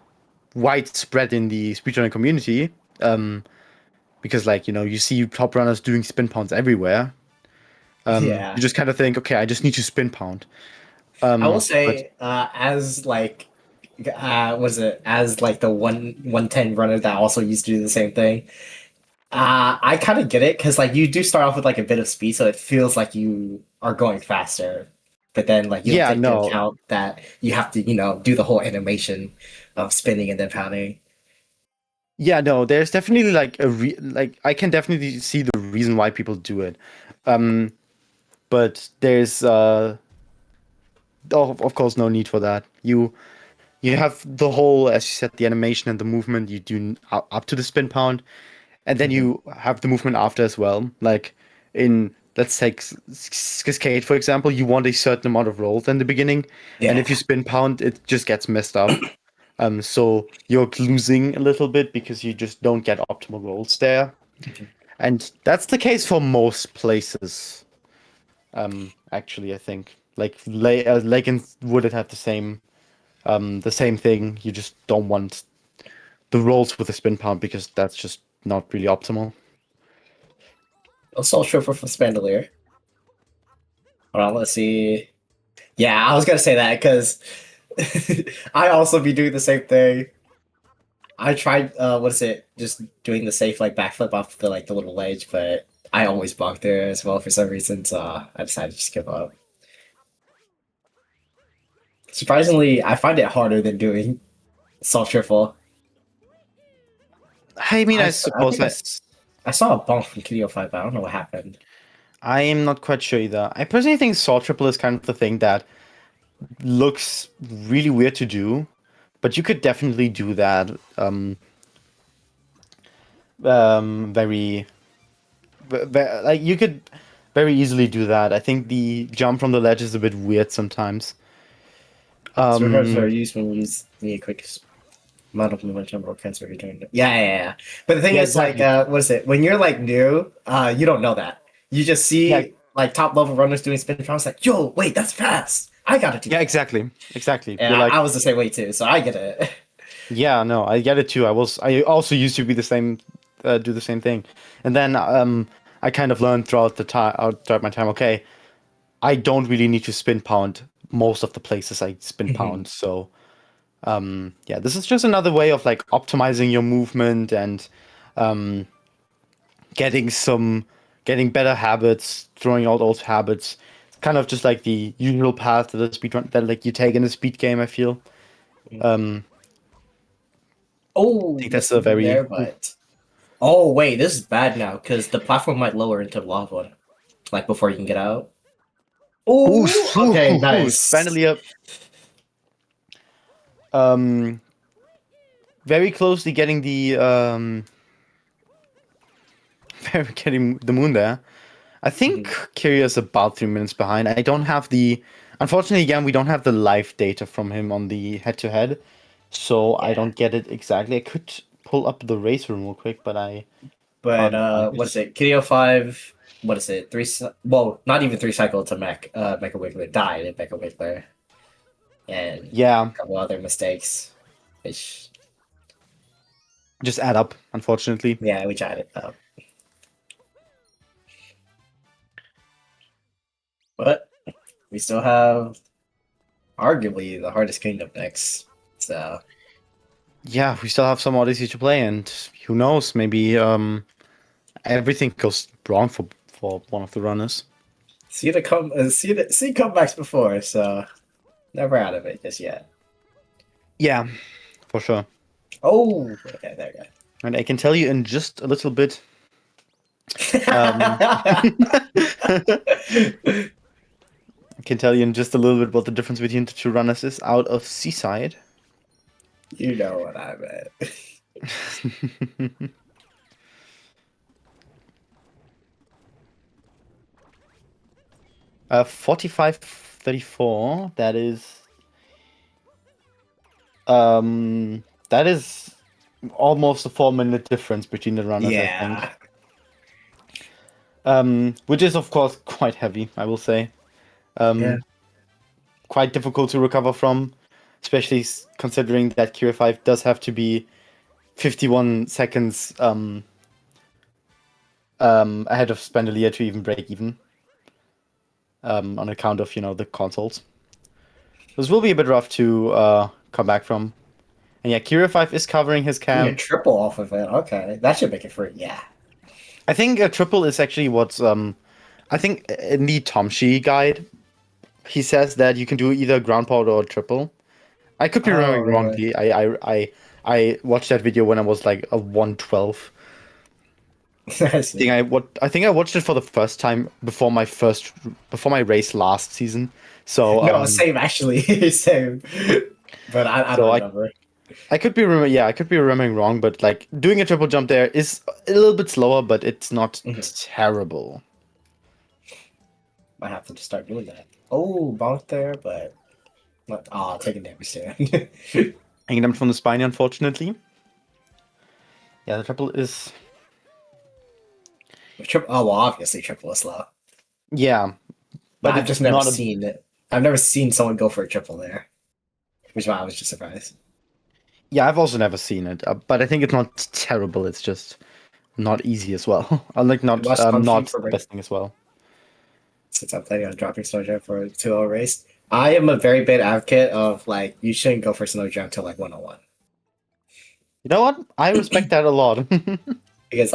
widespread in the speedrunning community, um, because like you know, you see top runners doing spin pounds everywhere. You Yeah. just kind of think, okay, I just need to spin pound. I will But say, as like, was it as like the 110 runner that also used to do the same thing? I kind of get it because like you do start off with like a bit of speed, so it feels like you are going faster. But then like you don't yeah, take into no, account that you have to, do the whole animation of spinning and then pounding. yeah, no. There's definitely like like I can definitely see the reason why people do it. Um, but there's of course no need for that. You have the whole, as you said, the animation and the movement you do up to the spin pound, and then Mhm. you have the movement after as well. Like in let's take Cascade for example, you want a certain amount of rolls in the beginning, and if you Yeah. spin pound, it just gets messed up. So you're losing a little bit because you just don't get optimal rolls there, and that's the case for most places. Actually, I think Legends would have the same thing. You just don't want the rolls with a spin pound because that's just not really optimal. Soul Trooper for Spandelier. Hold on, let's see. Yeah, I was gonna say that because I also be doing the same thing. I tried, what is it? Just doing the safe like backflip off the little ledge, but I always bonk there as well for some reason, so I decided to just give up. Surprisingly, I find it harder than doing Salt Triple. I mean, I I suppose think I saw a bonk from Kirio5, but I don't know what happened. I am not quite sure either. I personally think Saw Triple is kind of the thing that looks really weird to do, but you could definitely do that. very, like you could very easily do that. I think the jump from the ledge is a bit weird sometimes. So rehearsals are Um, used when you use the quick amount of momentum or cancel return. Yeah. But the thing yeah, is, like, exactly. what is it? When you're like new, you don't know that. You just Yeah, see like top level runners doing spin jumps, like, yo, wait, that's fast. I gotta do yeah, that. exactly. And You're I like, was the same way too, so I get it. yeah, no, I get it too. I also used to be the same, do the same thing, and then I kind of learned throughout my time. Okay, I don't really need to spin pound most of the places I spin pound. So yeah, this is just another way of like optimizing your movement and um, getting some getting better habits, throwing out old habits. It's kind of just like the usual path to the speed run that like you take in a speed game. I feel. Um, I Oh, think that's missed the a moon very there, but oh wait, this is bad now because the platform might lower into lava, like before you can get out. Oh, okay, nice. Spandelier. Um, very closely getting the very getting the moon there. I think Mhm. Kirio is about 3 minutes behind. I don't have the. Unfortunately, again, we don't have the live data from him on the head-to-head, so I Yeah, don't get it exactly. I could pull up the race room real quick, but I but can't find what is it. it? Kirio5. What is it? Well, not even three cycle to mech. Mecha Wiggler died in Mecha Wiggler, and Yeah, a couple other mistakes, which just add up, unfortunately. yeah, we tried it up, but we still have arguably the hardest kingdom next. So Yeah, we still have some Odyssey to play, and who knows, maybe everything goes wrong for one of the runners. see comebacks before, so never out of it just yet. Yeah, for sure. Oh, okay, there we And I can tell you in just a little bit. Um, go. I can tell you in just a little bit what the difference between the two runners is out of Seaside. You know what I meant. 45-34. That is almost a 4 minute difference between the runners, I think. Yeah. Which is of course quite heavy, I will say. Yeah. Um, quite difficult to recover from, especially considering that Kirio5 does have to be 51 seconds ahead of Spandelier to even break even. On account of the consoles. This will be a bit rough to come back from. And yeah, Kirio5 is covering his Doing a cam. triple off of it. Okay. That should make it free. Yeah. I think a triple is actually what's I think in the Tomshi guide he says that you can do either ground pound or triple. I could be Oh, remembering really? wrongly. I watched that video when I was like a 112. I see. I think I watched it for the first time before my race last season. So No, same actually. Same. But I don't so remember. I could be remembering wrong, but like doing a triple jump there is a little bit slower, but it's not Mhm. terrible. Might have to just start doing that. Oh, bonk there, but not taking damage there. Hanging them from the spine, unfortunately. Yeah, the triple is Oh well, obviously triple is slow. yeah, But but I've just it's never not a seen it. I've never seen someone go for a triple there. Which is why I was just surprised. yeah. I've also never seen it, but I think it's not terrible. It's just not easy as well. Like I watched Punchy not for the best thing as well. since I'm planning on dropping Snow Jam for a 2-0 race. I am a very big advocate of like you shouldn't go for Snow Jam till like 101. You know what? I respect that a lot. Because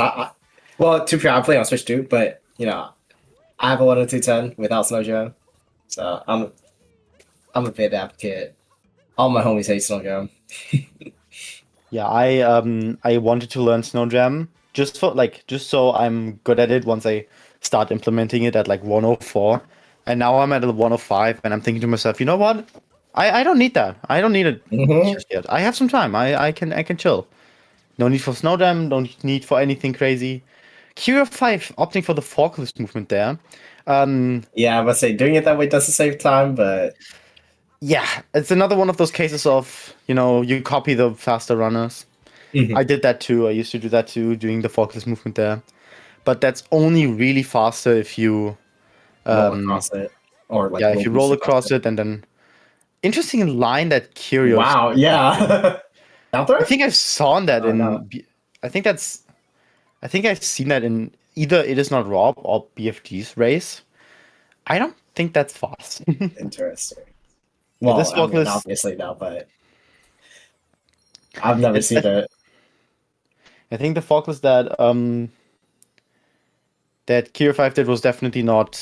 well, to be fair, I play on Switch too, but I have a 10210 without Snow Jam. So I'm a big advocate. All my homies hate Snow Jam. Yeah, I wanted to learn Snow Jam just so I'm good at it once I start implementing it at like 104. And now I'm at a 105 and I'm thinking to myself, you know what? I don't need that. I don't need it Hmm. just yet. I have some time. I can chill. No need for snow dam, no need for anything crazy. Kirio5 opting for the forklift movement there. Yeah, I must say doing it that way doesn't save time, but Yeah, it's another one of those cases of, you copy the faster runners. I Mhm. did that too. I used to do that too, doing the forklift movement there. But that's only really faster if you, Roll um, across it or like yeah, if roll you boost roll across across it. it and then. Interesting line that Kirio. Wow, yeah. Down throw? I think I've saw that Oh no. I think that's. I think I've seen that in either It Is Not Rob or BFG's race. I don't think that's fast. Interesting. Yeah, Well, this I mean, forklift. obviously no, but I've never I, seen it. I think the forklift that Kirio5 did was definitely not.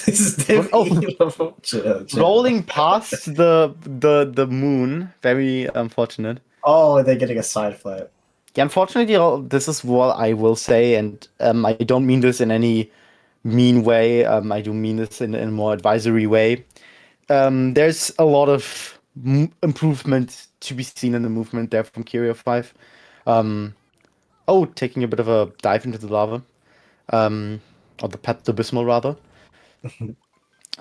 This is Oh, Demi. Chill, chill. rolling past the moon. Very unfortunate. Oh, they're getting a side flip. Yeah, unfortunately, this is what I will say, and I don't mean this in any mean way. I do mean this in a more advisory way. There's a lot of improvement to be seen in the movement there from Kirio5. Um, oh, taking a bit of a dive into the lava, or the Pet Abysmal rather.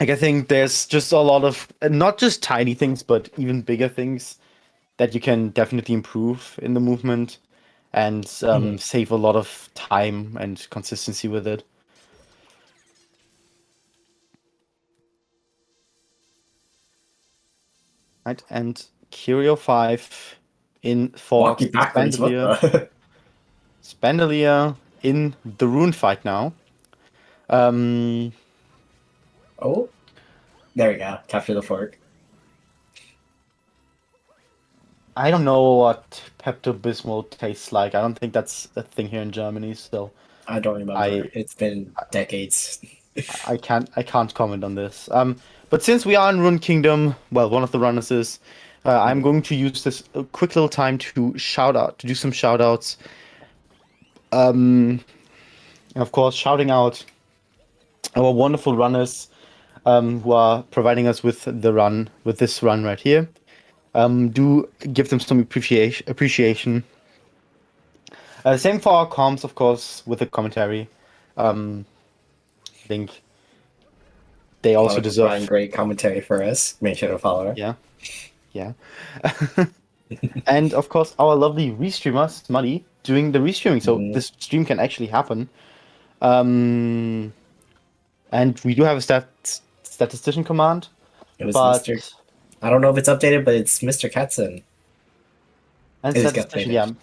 Like I think there's just a lot of not just tiny things, but even bigger things that you can definitely improve in the movement and Mhm. save a lot of time and consistency with it. Right, and Kirio5 in for Walking backwards, what Spandelier. the? Spandelier in the rune fight now. Um, Oh, there we go. Capture the fork. I don't know what Pepto Bismol tastes like. I don't think that's a thing here in Germany. So I don't I remember. It's been decades. I can't comment on this. But since we are in Rune Kingdom, well, one of the runners is. I'm Mhm. going to use this quick little time to do some shout outs. And of course, shouting out our wonderful runners who are providing us with this run right here. Do give them some appreciation. Same for our comms, of course, with the commentary. I think they also Always providing deserve. great commentary for us. Make sure to follow her. Yeah, yeah. And of course, our lovely restreamer, Smuddy, doing the restreaming, so Mhm. this stream can actually happen. Um, and we do have a statistician command, It was but Mr. I don't know if it's updated, but it's Mr. Katzen. and It is got statistician, updated.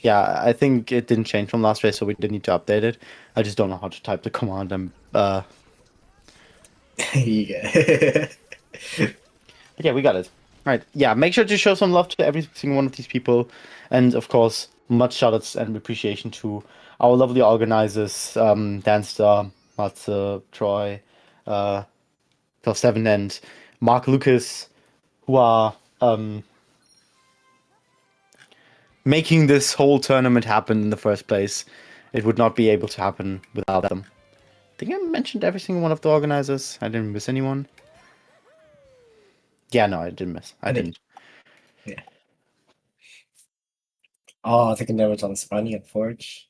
yeah, yeah. I think it didn't change from last race, so we didn't need to update it. I just don't know how to type the command. Yeah. But yeah, we got it. Right. Yeah, make sure to show some love to every single one of these people. And of course, much shoutouts and appreciation to our lovely organizers, Danstar, Matze, Troy, uh, Phil7, and Mark Lucas, who are making this whole tournament happen in the first place. It would not be able to happen without them. I think I mentioned every single one of the organizers. I didn't miss anyone. Yeah, no, I didn't miss. I I think, didn't. yeah. Oh, I think I know it's on the Spiny and Forge.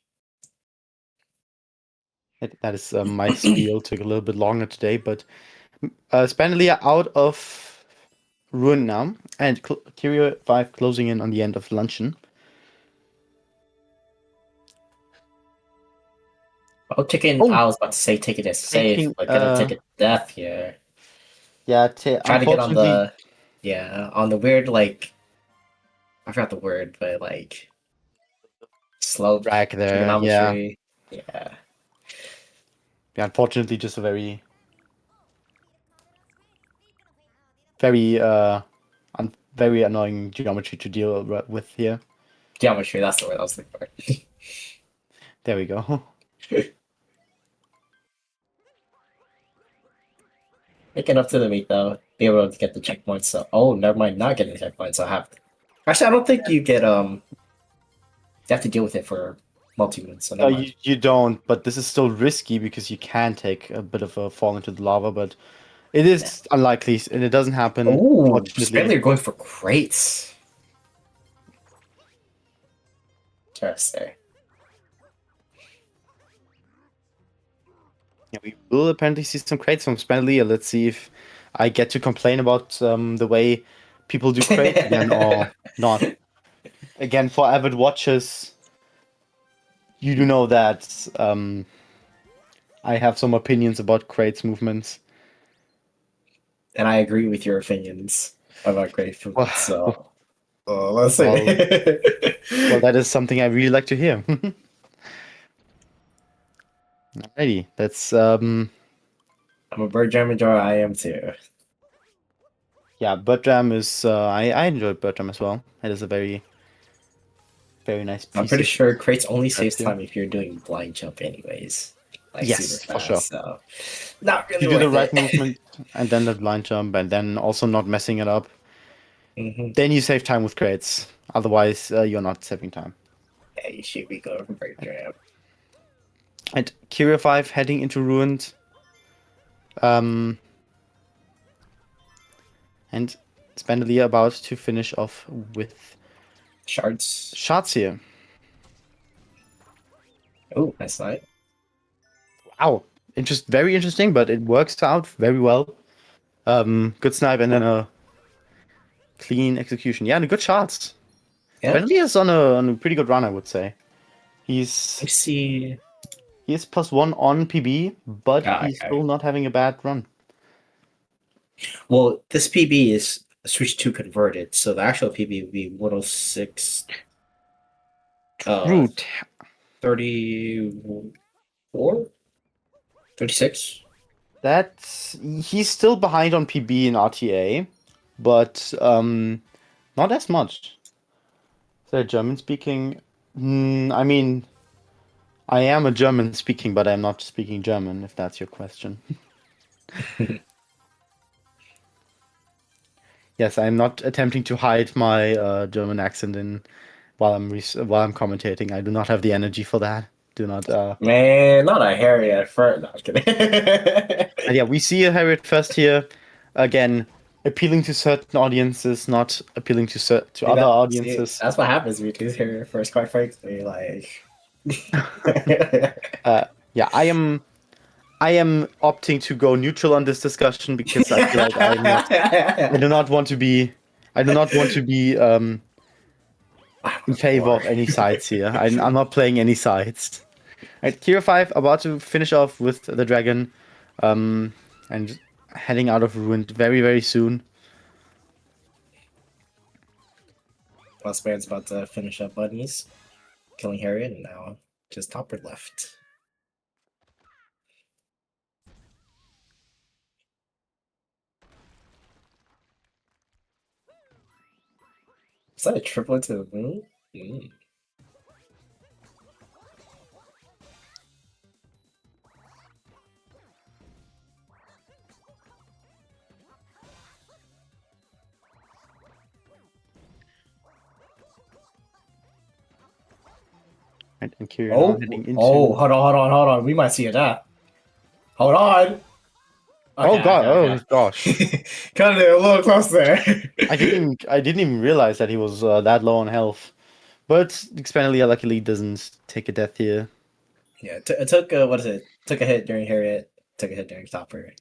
That is my spiel. Took a little bit longer today, but Spandelier out of Ruin now, and Kirio5 closing in on the end of Luncheon. Oh, taking, Oh, I was about to say taking it safe, taking but gonna take a death here. yeah, Try to get on unfortunately the, yeah, on the weird, like, I forgot the word, but like, slope drag there. Yeah, trigonometry. Yeah. yeah, unfortunately just a very very annoying geometry to deal with here. Geometry, that's the word I was looking for. There we go. Making up to the meet though, be able to get the checkpoints. So, oh, never mind, not getting the checkpoints. I have. Actually, I don't think you get you have to deal with it for multi moons. So No, never mind. you don't, but this is still risky because you can take a bit of a fall into the lava, but it is unlikely and it doesn't happen, Oh, fortunately. Spandelier going for crates. Interesting. Yeah, we will apparently see some crates from Spandelier. Let's see if I get to complain about the way people do crates again or not. Again, for avid watchers, you do know that I have some opinions about crates movements. And I agree with your opinions about great food. Well, So let's see. well, well, that is something I really like to hear. Alrighty, that's I'm a bird jam enjoyer. I am too. yeah. Bird Jam is I enjoyed Bird Jam as well. It is a very very nice I'm piece pretty of sure crates only saves strategy. time if you're doing blind jump, anyways. Like super Yes, for sure. fast. So not If really you do the worth right it. movement and then the blind jump and then also not messing it up, hmm then you save time with crates. Otherwise, you're not saving time. Yeah, you should be going for bird jam. And Kirio5 heading into Ruined. Um, and Spandelier about to finish off with Shards. shots here. Oh, nice night. Wow. Very interesting, but it works out very well. Good snipe and then a clean execution. Yeah, and a good shots. Yeah. Spandelier is on a pretty good run, I would say. I see. He's +1 on PB, but Ah, he's okay. still not having a bad run. Well, this PB is switch to converted, so the actual PB would be 106, uh, Root. 34, 36. That's he's still behind on PB in RTA, but not as much. So German speaking. I mean, I am a German speaking, but I'm not speaking German. If that's your question. Yes, I'm not attempting to hide my German accent in while I'm commentating. I do not have the energy for that. Do not. Man, not a Harry at first. No, I'm kidding. And yeah, we see a Harriet first here, again appealing to certain audiences, not appealing to other See, audiences. that's what happens when you choose Harry at first, quite frankly. Like, Yeah, I am opting to go neutral on this discussion because I feel like I do not want to be I do not want to be I in want favor more. of any sides here. I'm not playing any sides. Right, Kirio5 about to finish off with the dragon, and heading out of Ruined very very soon. Last man's about to finish up bunnies, killing Harriet, and now just topper left. Is that a triplet to the moon? Mm. Right, and Kirio now Oh, heading oh, into. hold on. We might see a death. Hold on. Oh Okay, god! Oh okay, gosh! okay. Cut it a little close there. I didn't even realize that he was that low on health. But Xpenelia luckily doesn't take a death here. Yeah, it took what is it? Took a hit during Harriet. Took a hit during Topper.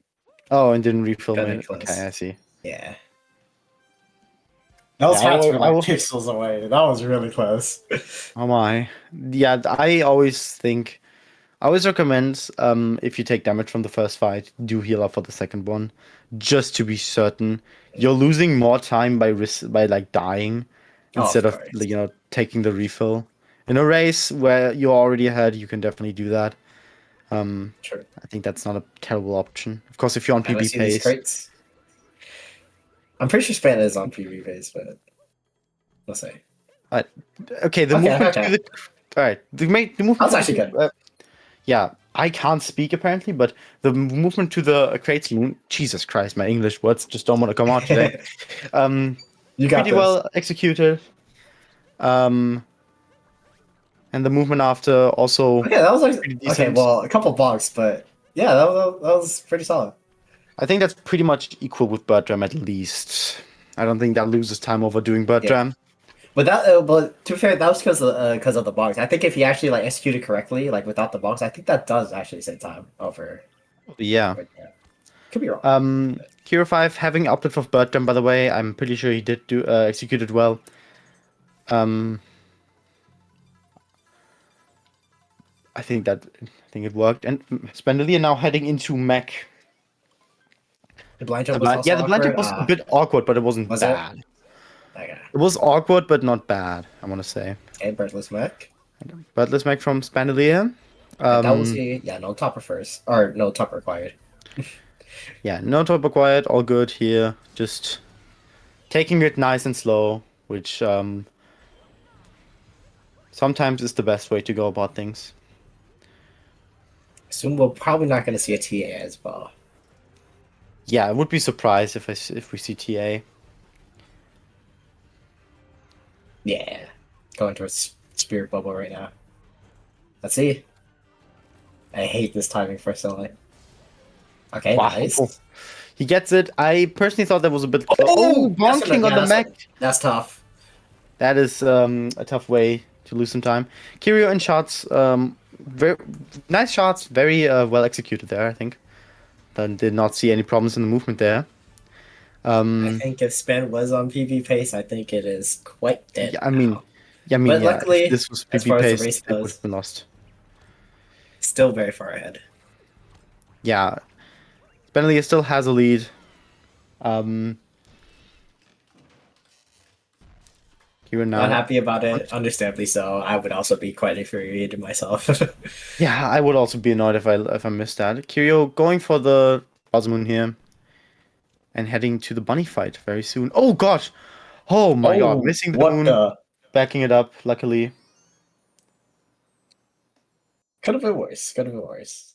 Oh, and didn't refilm Got it it. Okay, I close. see. Yeah, those Yeah, I hats will. were I like will. pixels away. That was really close. Oh my. Yeah, I always recommend if you take damage from the first fight, do heal up for the second one, just to be certain. You're losing more time by like dying Oh, instead of of course. like, taking the refill. In a race where you're already ahead, you can definitely do that. True. I think that's not a terrible option. Of course, if you're on And I PB see these pace, crates. I'm pretty sure Span is on PV base, but let's see. uh, okay, the Okay, movement to okay. the all right, the movement That's to actually the good. yeah, I can't speak apparently, but the movement to the crates moon. Jesus Christ, my English words just don't want to come out today. Um, You got Pretty this. well executed. Um, and the movement after also Okay, that was like pretty okay. decent. Well, a couple blocks, but yeah, that was pretty solid. I think that's pretty much equal with Birdram at least. I don't think that loses time over doing Yeah, Birdram. but to be fair, that was because of the box. I think if he actually like executed correctly, like without the box, I think that does actually save time over. Yeah. Yeah. Could be wrong. Kirio5 having opted for bird jump, by the way. I'm pretty sure he did do execute it well. I think it worked. And Spandelier now heading into mech. The blind jump was also The blind jump awkward. was a bit awkward, but it wasn't Was it? bad. Okay. It was awkward, but not bad, I want to say. Okay, birdless mech. Birdless mech from Spandelier. And that was yeah, no topper first. Or no top required. Yeah, no top required, all good here. Just taking it nice and slow, which sometimes is the best way to go about things. Soon we're probably not gonna see a TA as well. Yeah, I would be surprised if we see TA. Yeah. Going towards spirit bubble right now. Let's see. I hate this timing personally. Okay, Wow. nice. He gets it. I personally thought that was a bit close. Oh, bonking on the mech. That's tough. That is a tough way to lose some time. Kirio and shots, very nice shots, very well executed there, I think. Did not see any problems in the movement there. I think if Spen was on PB pace, I think it is quite dead Yeah, now. But yeah. luckily, If this was as PP far as the pace, race it would goes, have been lost. still very far ahead. Yeah, Spandelier still has a lead. Kirio now. Not happy about it, understandably so. I would also be quite infuriated myself. Yeah, I would also be annoyed if I missed that. Kirio going for the Moon here. And heading to the bunny fight very soon. Oh god! Oh my god, Oh, missing the what moon, the? backing it up, luckily. Could have been worse. Could have been worse.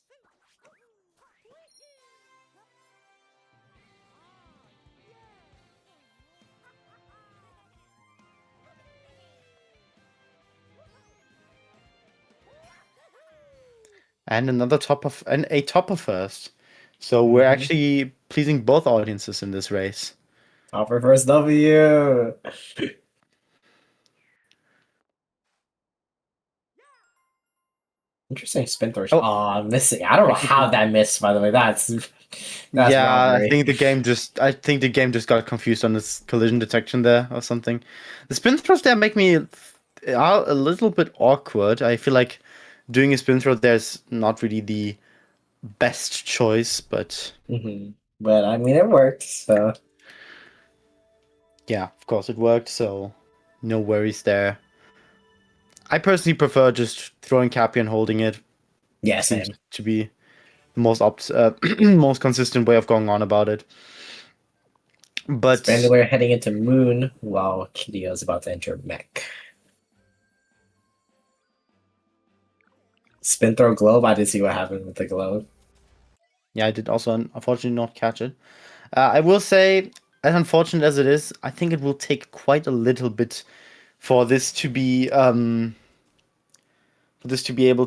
And a topper first. So we're actually pleasing both audiences in this race. Hopper first W. Interesting spin throw. Oh, Oh, I'm missing. I don't know how that missed. By the way, that's yeah, robbery. I think the game just got confused on this collision detection there or something. The spin throws there make me a little bit awkward. I feel like doing a spin throw there's not really the best choice, but But I mean, it worked. So yeah, of course it worked, so no worries there. I personally prefer just throwing Cappy and holding it. yeah, Seems same. to be the most consistent way of going on about it. But Spandelier heading into Moon while Kirio is about to enter Mech. Spin throw globe. I did see what happened with the globe. yeah, I did also unfortunately not catch it. I will say, as unfortunate as it is, I think it will take quite a little bit for this to be able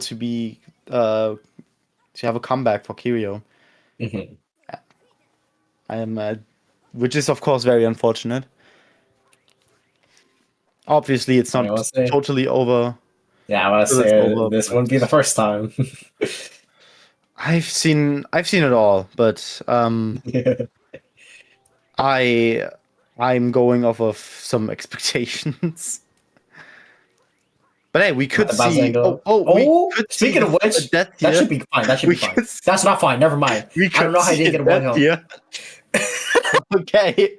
to be to have a comeback for Kirio. I am, which is of course very unfortunate. Obviously, it's I will not say. totally over. Yeah, I want to Till it's say over, this but wouldn't be the first time. I've seen it all, but I I'm going off of some expectations. But hey, we could The bounce see. angle. We Oh, could see speaking of a which, death that here. should be fine. That should We be fine. could That's not fine. Never mind. we I don't could know how he see didn't a get a one death hill. here. Okay,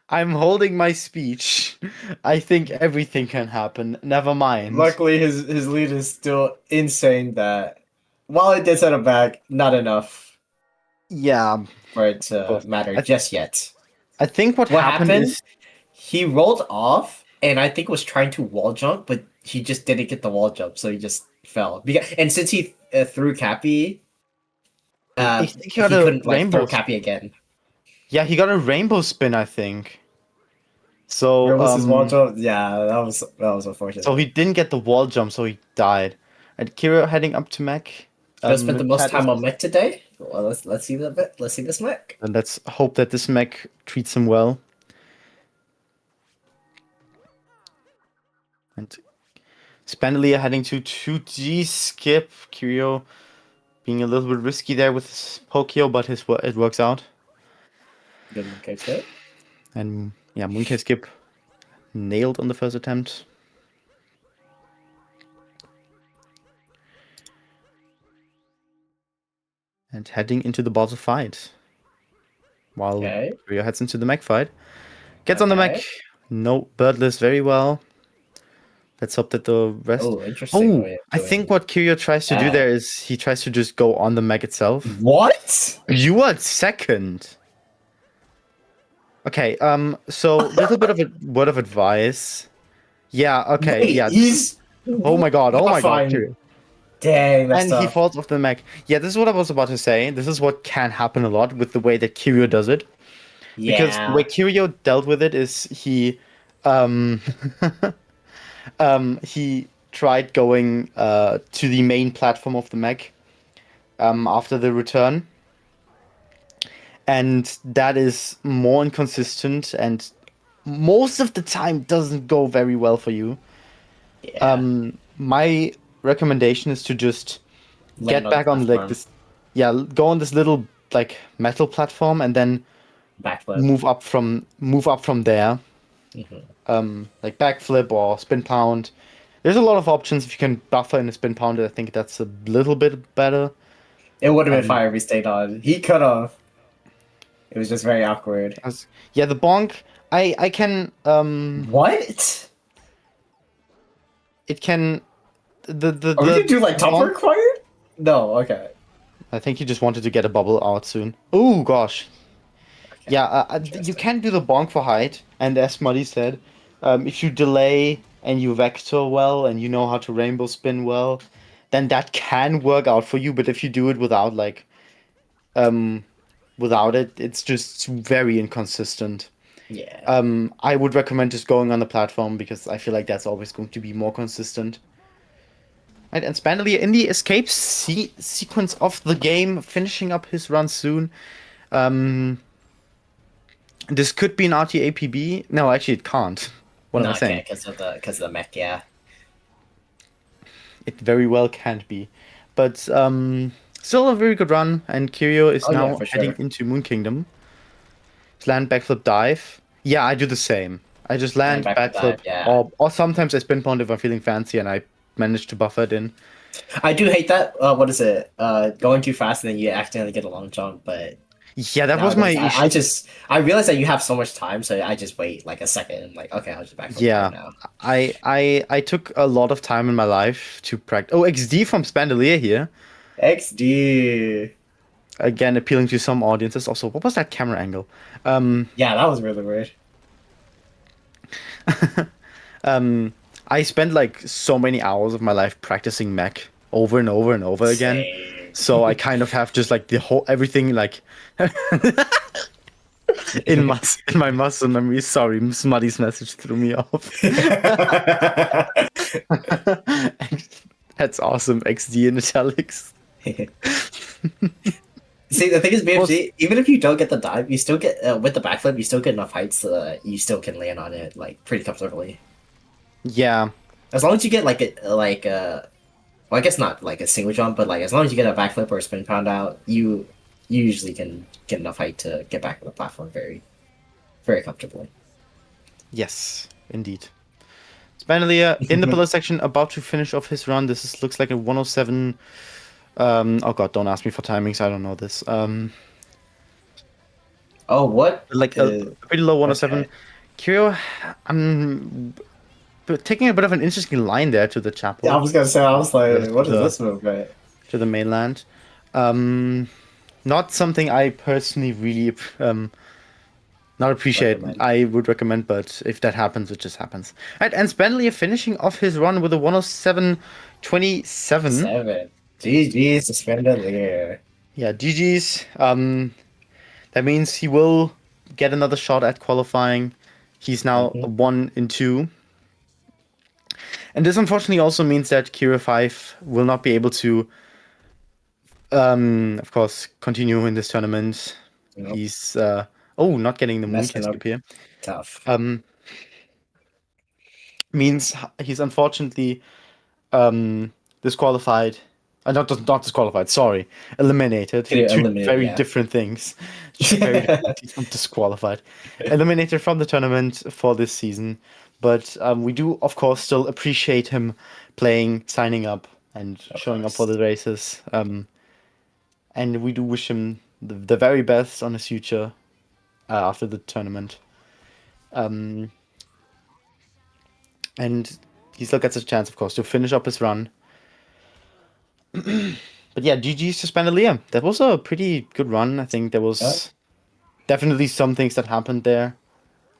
I'm holding my speech. I think everything can happen. Never mind. Luckily, his lead is still insane. That while it did set him back, not enough Yeah, for it of to course. matter just yet. I think what What happened happened? is He rolled off, and I think was trying to wall jump, but he just didn't get the wall jump, so he just fell. And since he threw Cappy, I think he got he a couldn't like rainbow. throw Cappy again. Yeah, he got a rainbow spin, I think. So Where was his wall jump? Yeah, that was so he unfortunate. didn't get the wall jump, so he died. And Kira heading up to mech. Should have spent the most Chat is, time on mech today. Well, let's see the bit. Let's see this mech. and let's hope that this mech treats him well. And Spandelier heading to 2G skip. Kirio being a little bit risky there with his Pokio, but it works out. Good mooncake skip. And yeah, Mooncake skip nailed on the first attempt. And heading into the boss fight. While Okay. Kirio heads into the mech fight. Gets on the mech. Okay. No, birdless very well. Let's hope that the rest. Oh, interesting Oh, way of I think doing what Kirio tries to do that. there is he tries to just go on the mech itself. What? You are second. Okay, so little bit of a word of advice. Yeah, okay, Wait, yeah. he's Oh not my god, fine. Kirio. Dang, And messed he up. falls off the mech. Yeah, this is what I was about to say. This is what can happen a lot with the way that Kirio does it. Because the way Yeah. Kirio dealt with it is um, he tried going to the main platform of the mech after the return, and that is more inconsistent and most of the time doesn't go very well for you. Yeah. My recommendation is to just Land get on the back on like platform. this, yeah, go on this little like metal platform and then Backflip. move up from there, Hmm. like backflip or spin pound. There's a lot of options if you can buffer in a spin pound. I think that's a little bit better. It would have been Um, fire if he stayed on. He could have. It was just very awkward. yeah, the bonk. I can What? it can Are we gonna do like the top bonk. required? No, okay. I think he just wanted to get a bubble out soon. Oh gosh, Okay. yeah. You Interesting. can do the bonk for height, and as Muddy said, if you delay and you vector well and you know how to rainbow spin well, then that can work out for you. But if you do it without um without it, it's just very inconsistent. Yeah. I would recommend just going on the platform because I feel like that's always going to be more consistent. Right, and Spandelier in the escape sequence of the game, finishing up his run soon. Um, this could be an RTAPB. No, actually, it can't. What am I No, okay, saying? because of the mech, yeah. It very well can't be. But still a very good run, and Kirio is Oh yeah, now for heading sure. into Moon Kingdom. Land backflip dive. Yeah, I do the same. I just Land land back with backflip, that, yeah. or sometimes I spin pound if I'm feeling fancy and I manage to buffer it in. I do hate that. What is it? Going too fast and then you accidentally get a long jump. But Yeah, that was my nowadays, issue. I realize that you have so much time, so I just wait like a second. And like, okay, I'll just backflip there Yeah, now. I took a lot of time in my life to practice. Oh, XD from Spandelier here. XD. Again, appealing to some audiences. Also, what was that camera angle? Um, Yeah, that was really weird. I spent like so many hours of my life practicing mech over and over and over again. Same. So I kind of have just like the whole everything like in my muscle memory. Sorry, Smuddy's message threw me off. That's awesome. XD in italics. See, the thing is, Was BFG, even if you don't get the dive, you still get with the backflip, you still get enough height so that you still can land on it like pretty comfortably. yeah. As long as you get well, I guess not like a single jump, but like as long as you get a backflip or a spin pound out, you usually can get enough height to get back on the platform very comfortably. Yes, indeed. Spandelier in the pillar section, about to finish off his run. Looks like a 107. Oh god, don't ask me for timings. I don't know this. Oh, what? Like a pretty low 107. Okay. Curio, I'm taking a bit of an interesting line there to the Yeah, I chapel, was gonna say, I was like, to what is the this movement? mainland. Um, Not something I personally really not appreciate. Recommend. I would recommend, but if that happens, it just happens. Right, and Spandelier finishing off his run with a 107.27. 7. GG's to Spandelier. Yeah, GG's. That means he will get another shot at qualifying. He's now Hmm. 1-2. And this unfortunately also means that Kirio5 will not be able to, of course, continue in this tournament. Nope. He's, not getting the Messing Mooncake up skip here. tough. Um, means he's unfortunately disqualified. Not disqualified. Sorry, eliminated. Get it Two eliminated, very yeah. different things. Very different things from disqualified. Eliminated from the tournament for this season, but we do of course still appreciate him playing, signing up, and Of showing up for course. the races. And we do wish him the very best on his future after the tournament. Um, and he still gets a chance, of course, to finish up his run. But yeah, GG's to Spandelier. That was a pretty good run. I think there Uh, was definitely some things that happened there.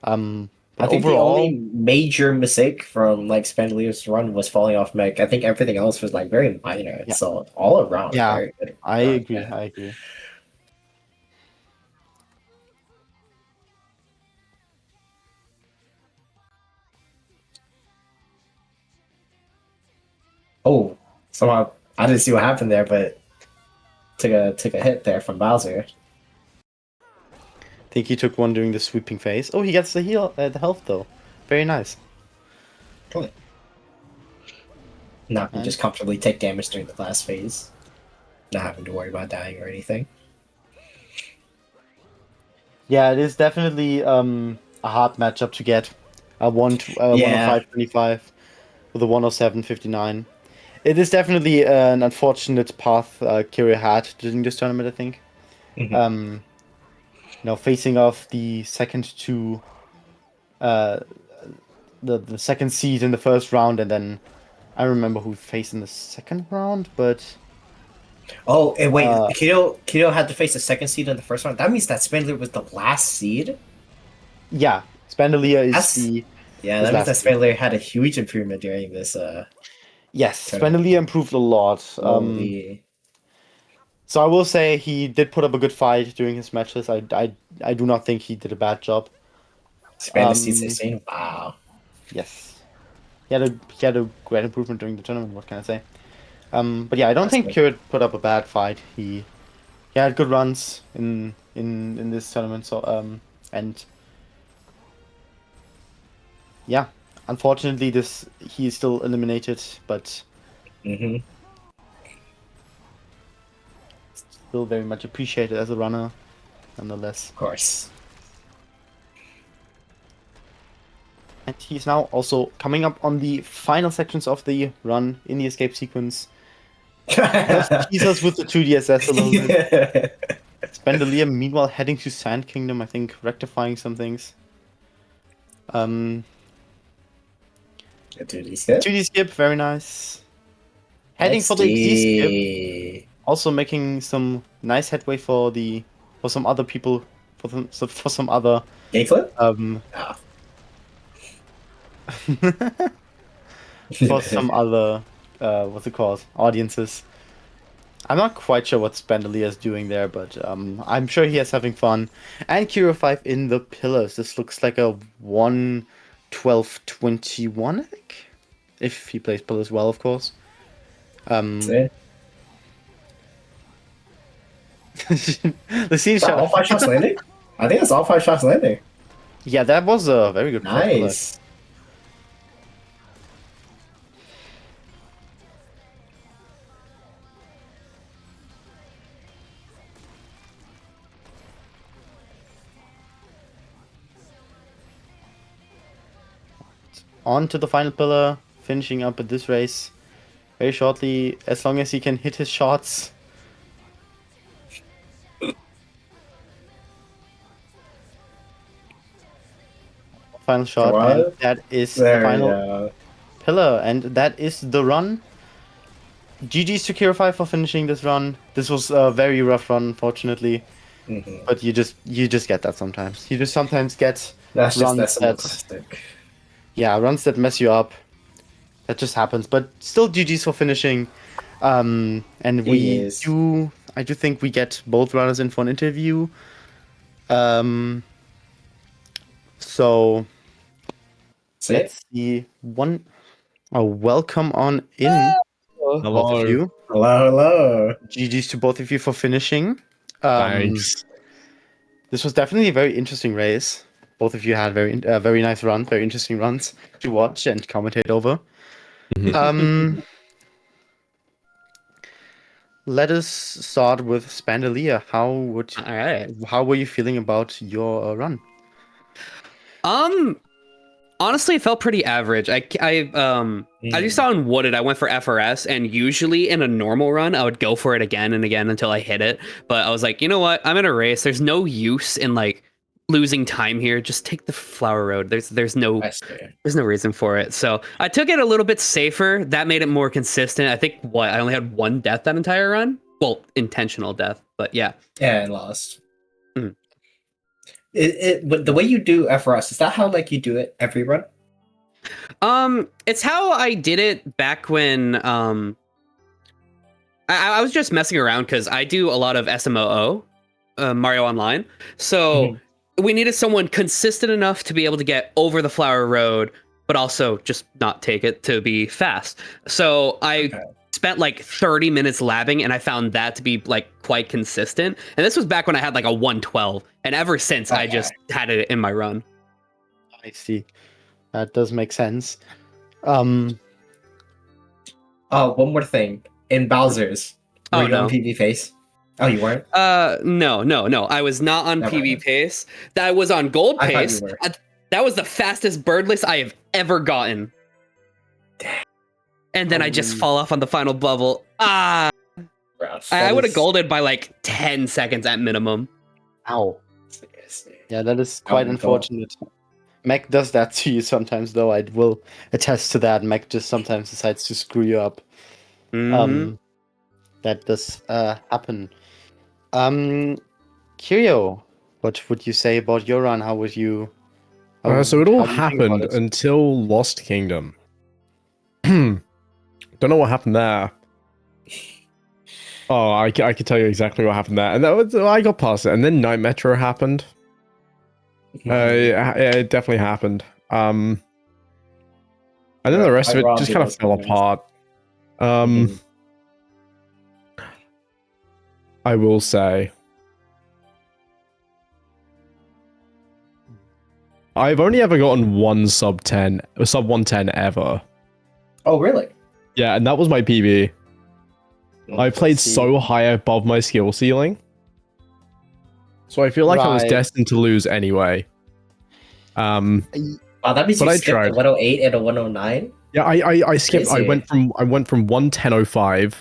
But I think the only overall, major mistake from like Spendelier's run was falling off mech. I think everything else was like very minor. yeah, So all around, yeah, very good I run. agree. Yeah. I agree. Oh, somehow I didn't see what happened there, but took a hit there from Bowser. I think he took one during the sweeping phase. Oh, he gets the heal, the health though. Very nice. Cool. Now can And just comfortably take damage during the last phase, not having to worry about dying or anything. yeah, it is definitely a hard matchup to get. A 105 Yeah. 25 with a 107 59. It is definitely an unfortunate path Kirio had during this tournament, I think. Mhm. Um, facing off the second two, uh, the second seed in the first round, and then I remember who faced in the second round, but Oh, and wait, uh, Kido had to face the second seed in the first round. That means that Spindler was the last seed. yeah, Spandelier is That's the yeah. is That means that last seed. Spindler had a huge improvement during this Yes, tournament. Spandelier improved a lot. Holy So I will say he did put up a good fight during his matches. I do not think he did a bad job. Spindler seed Um, 16. Wow, yes, he had a great improvement during the tournament. What can I say? But yeah, I don't that's think good. Kurt put up a bad fight. He had good runs in this tournament. So and yeah, unfortunately this he is still eliminated, but Hmm. still very much appreciated as a runner, nonetheless. Of course. And he's now also coming up on the final sections of the run in the escape sequence. Does tease us with the 2DSS a little bit. Yeah. Spandelier, meanwhile, heading to Sand Kingdom, I think, rectifying some things. Um, Dude, he's good. 2D skip, very nice. Heading for the Z skip, XD. also making some nice headway for some other people, for some other Gay flip? um Ah. for some other what's it called, audiences. I'm not quite sure what Spandelier is doing there, but I'm sure he is having fun. And Kirio5 in the pillars. This looks like a 1-12-21, I think. If he plays pillars well, of course. Um, See? the scene Is that shot. all 5 shots landing? I think it's all 5 shots landing. Yeah, that was a very good first pillar. Nice. On to the final pillar, finishing up at this race very shortly, as long as he can hit his shots. Final shot, and What? that is the There we final go. pillar, and that is the run. GG's to Kirio5 for finishing this run. This was a very rough run, unfortunately, Hmm. but you just get that sometimes. You just sometimes get That's just runs SMO that classic. runs that mess you up. That just happens, but still GG's for finishing. And Yes. I do think we get both runners in for an interview. Um, so See? let's see. Welcome on in, both of Hello. you. Hello, hello. GG's to both of you for finishing. Um, Thanks. this was definitely a very interesting race. Both of you had very nice runs, very interesting runs to watch and commentate over. Mhm. Let us start with Spandelier. All right. How were you feeling about your run? Honestly, it felt pretty average. I just saw in Wooded, I went for FRS, and usually in a normal run, I would go for it again and again until I hit it. But I was like, you know what? I'm in a race. There's no use in like losing time here. Just take the flower road. There's no I see. there's no reason for it. So I took it a little bit safer. That made it more consistent. I think I only had one death that entire run. Well, intentional death, but yeah. Yeah, and lost. Mhm. But the way you do FRS, is that how like you do it every run? It's how I did it back when I was just messing around because I do a lot of SMO, Mario Online. So we needed someone consistent enough to be able to get over the flower road, but also just not take it to be fast. So I spent like 30 minutes labbing, and I found that to be like quite consistent. And this was back when I had like a 112, and ever since I just had it in my run. I see. That does make sense. Oh, one more thing. In Bowser's, were you on PB Face? Oh, you weren't? No. I was not on PB pace. That was on gold pace. That was the fastest birdless I have ever gotten. And then I just fall off on the final bubble. I would have golded by like 10 seconds at minimum. Ow. Yeah, that is quite unfortunate. Mac does that to you sometimes, though. I will attest to that. Mac just sometimes decides to screw you up. That does happen. Kirio, what would you say about your run? How would you? So it all happened until Lost Kingdom. Don't know what happened there. Oh, I can tell you exactly what happened there, and that was I got past it, and then Night Metro happened. It definitely happened. And then the rest of it just kind of fell apart. I will say, I've only ever gotten one sub 110 ever. Oh, really? Yeah, and that was my PB. I played so high above my skill ceiling. So I feel like I was destined to lose anyway. Wow, that means you skipped a 108 and a 109? Yeah, I skipped. I went from 110.05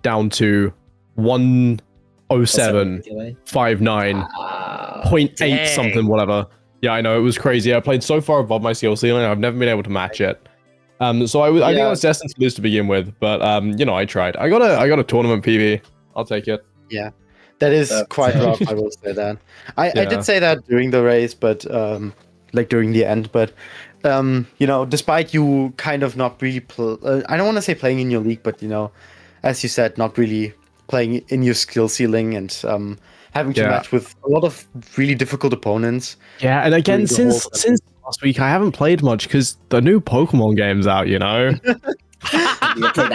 down to 107.59, 0.8 something, whatever. Yeah, I know, it was crazy. I played so far above my skill ceiling, I've never been able to match it. So I think I was destined to lose to begin with, but you know, I tried. I got a tournament PB. I'll take it. Yeah, that is quite rough. I will say that. I did say that during the race, but like during the end, but you know, despite you kind of not really, I don't want to say playing in your league, but you know, as you said, not really playing in your skill ceiling and having to match with a lot of really difficult opponents. Yeah, and again, since last week, I haven't played much because the new Pokemon game's out, you know? I need to play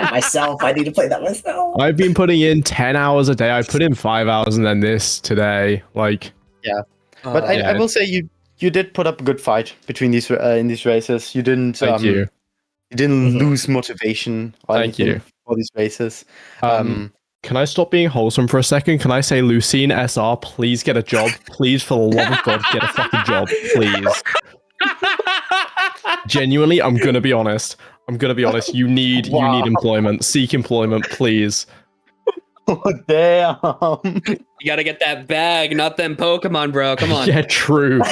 that myself. I've been putting in 10 hours a day. I put in 5 hours and then this today. Like, yeah. But I will say you did put up a good fight between these in these races. You didn't you didn't lose motivation or anything for these races. Can I stop being wholesome for a second? Can I say, Lucine SR, please get a job. Please, for the love of God, get a fucking job, please. Genuinely, I'm gonna be honest. You need employment. Seek employment, please. Oh, damn. You gotta get that bag, not them Pokemon, bro. Come on. Yeah, true.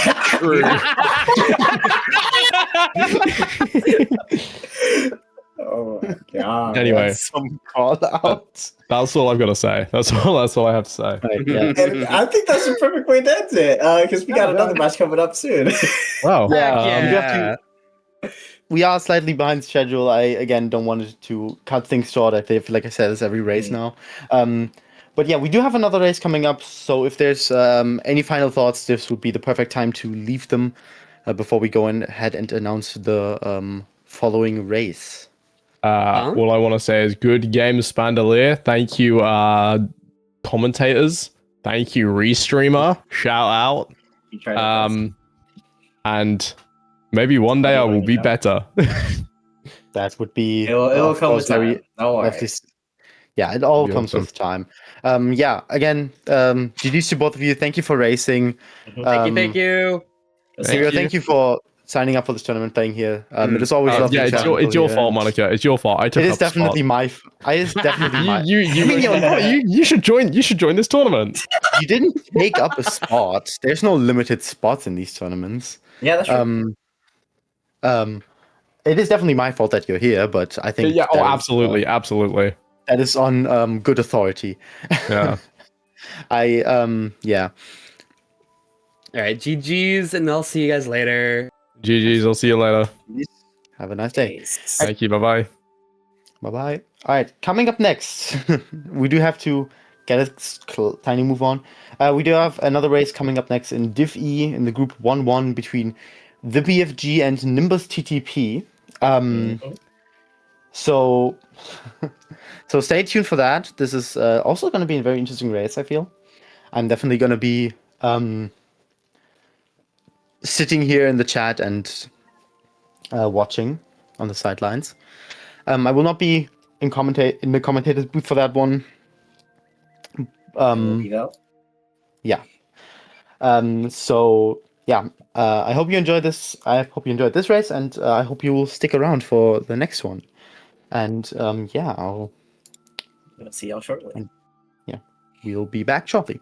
Oh my god. Anyway, that's some call out. That's all I've got to say. That's all I have to say. Right, yeah. And I think that's the perfect way to end it, because we got another match coming up soon. Wow. We are slightly behind schedule. I again don't want to cut things short. I feel like I said this every race now. But yeah, we do have another race coming up. So if there's any final thoughts, this would be the perfect time to leave them before we go ahead and announce the following race. All I want to say is good game, Spandelier. Thank you, commentators. Thank you, Restreamer. Shout out. and maybe one day I will be better. That would be It'll of come course with time. very Don't worry. lovely. Yeah, it all Be comes awesome. with time. Yeah, again, GG's to both of you. Thank you for racing. Thank you. Kirio, thank you for signing up for this tournament, playing here. It is always lovely Yeah, chatting it's to your you, fault, and Monica. It's your fault. I took It up is the definitely spot. my. It is definitely my. You, I mean, you should join. You should join this tournament. you didn't take up a spot. There's no limited spots in these tournaments. Yeah, that's true. It is definitely my fault that you're here, but I think Yeah. Oh, that is, absolutely, absolutely. that is on good authority. Yeah. Yeah. All right, GG's, and I'll see you guys later. GG's. I'll see you later. Have a nice day. Nice. Thank you. Bye bye. Bye bye. All right, coming up next, we do have to get a tiny move on. We do have another race coming up next in Div E in the group 1-1 between the BFG and Nimbus TTP. So, so stay tuned for that. This is also going to be a very interesting race, I feel. I'm definitely going to be sitting here in the chat and watching on the sidelines. I will not be in the commentators booth for that one. Yeah. So yeah, I hope you enjoyed this. I hope you enjoyed this race, and I hope you will stick around for the next one. And yeah, We'll see y'all shortly. yeah, we'll be back shortly.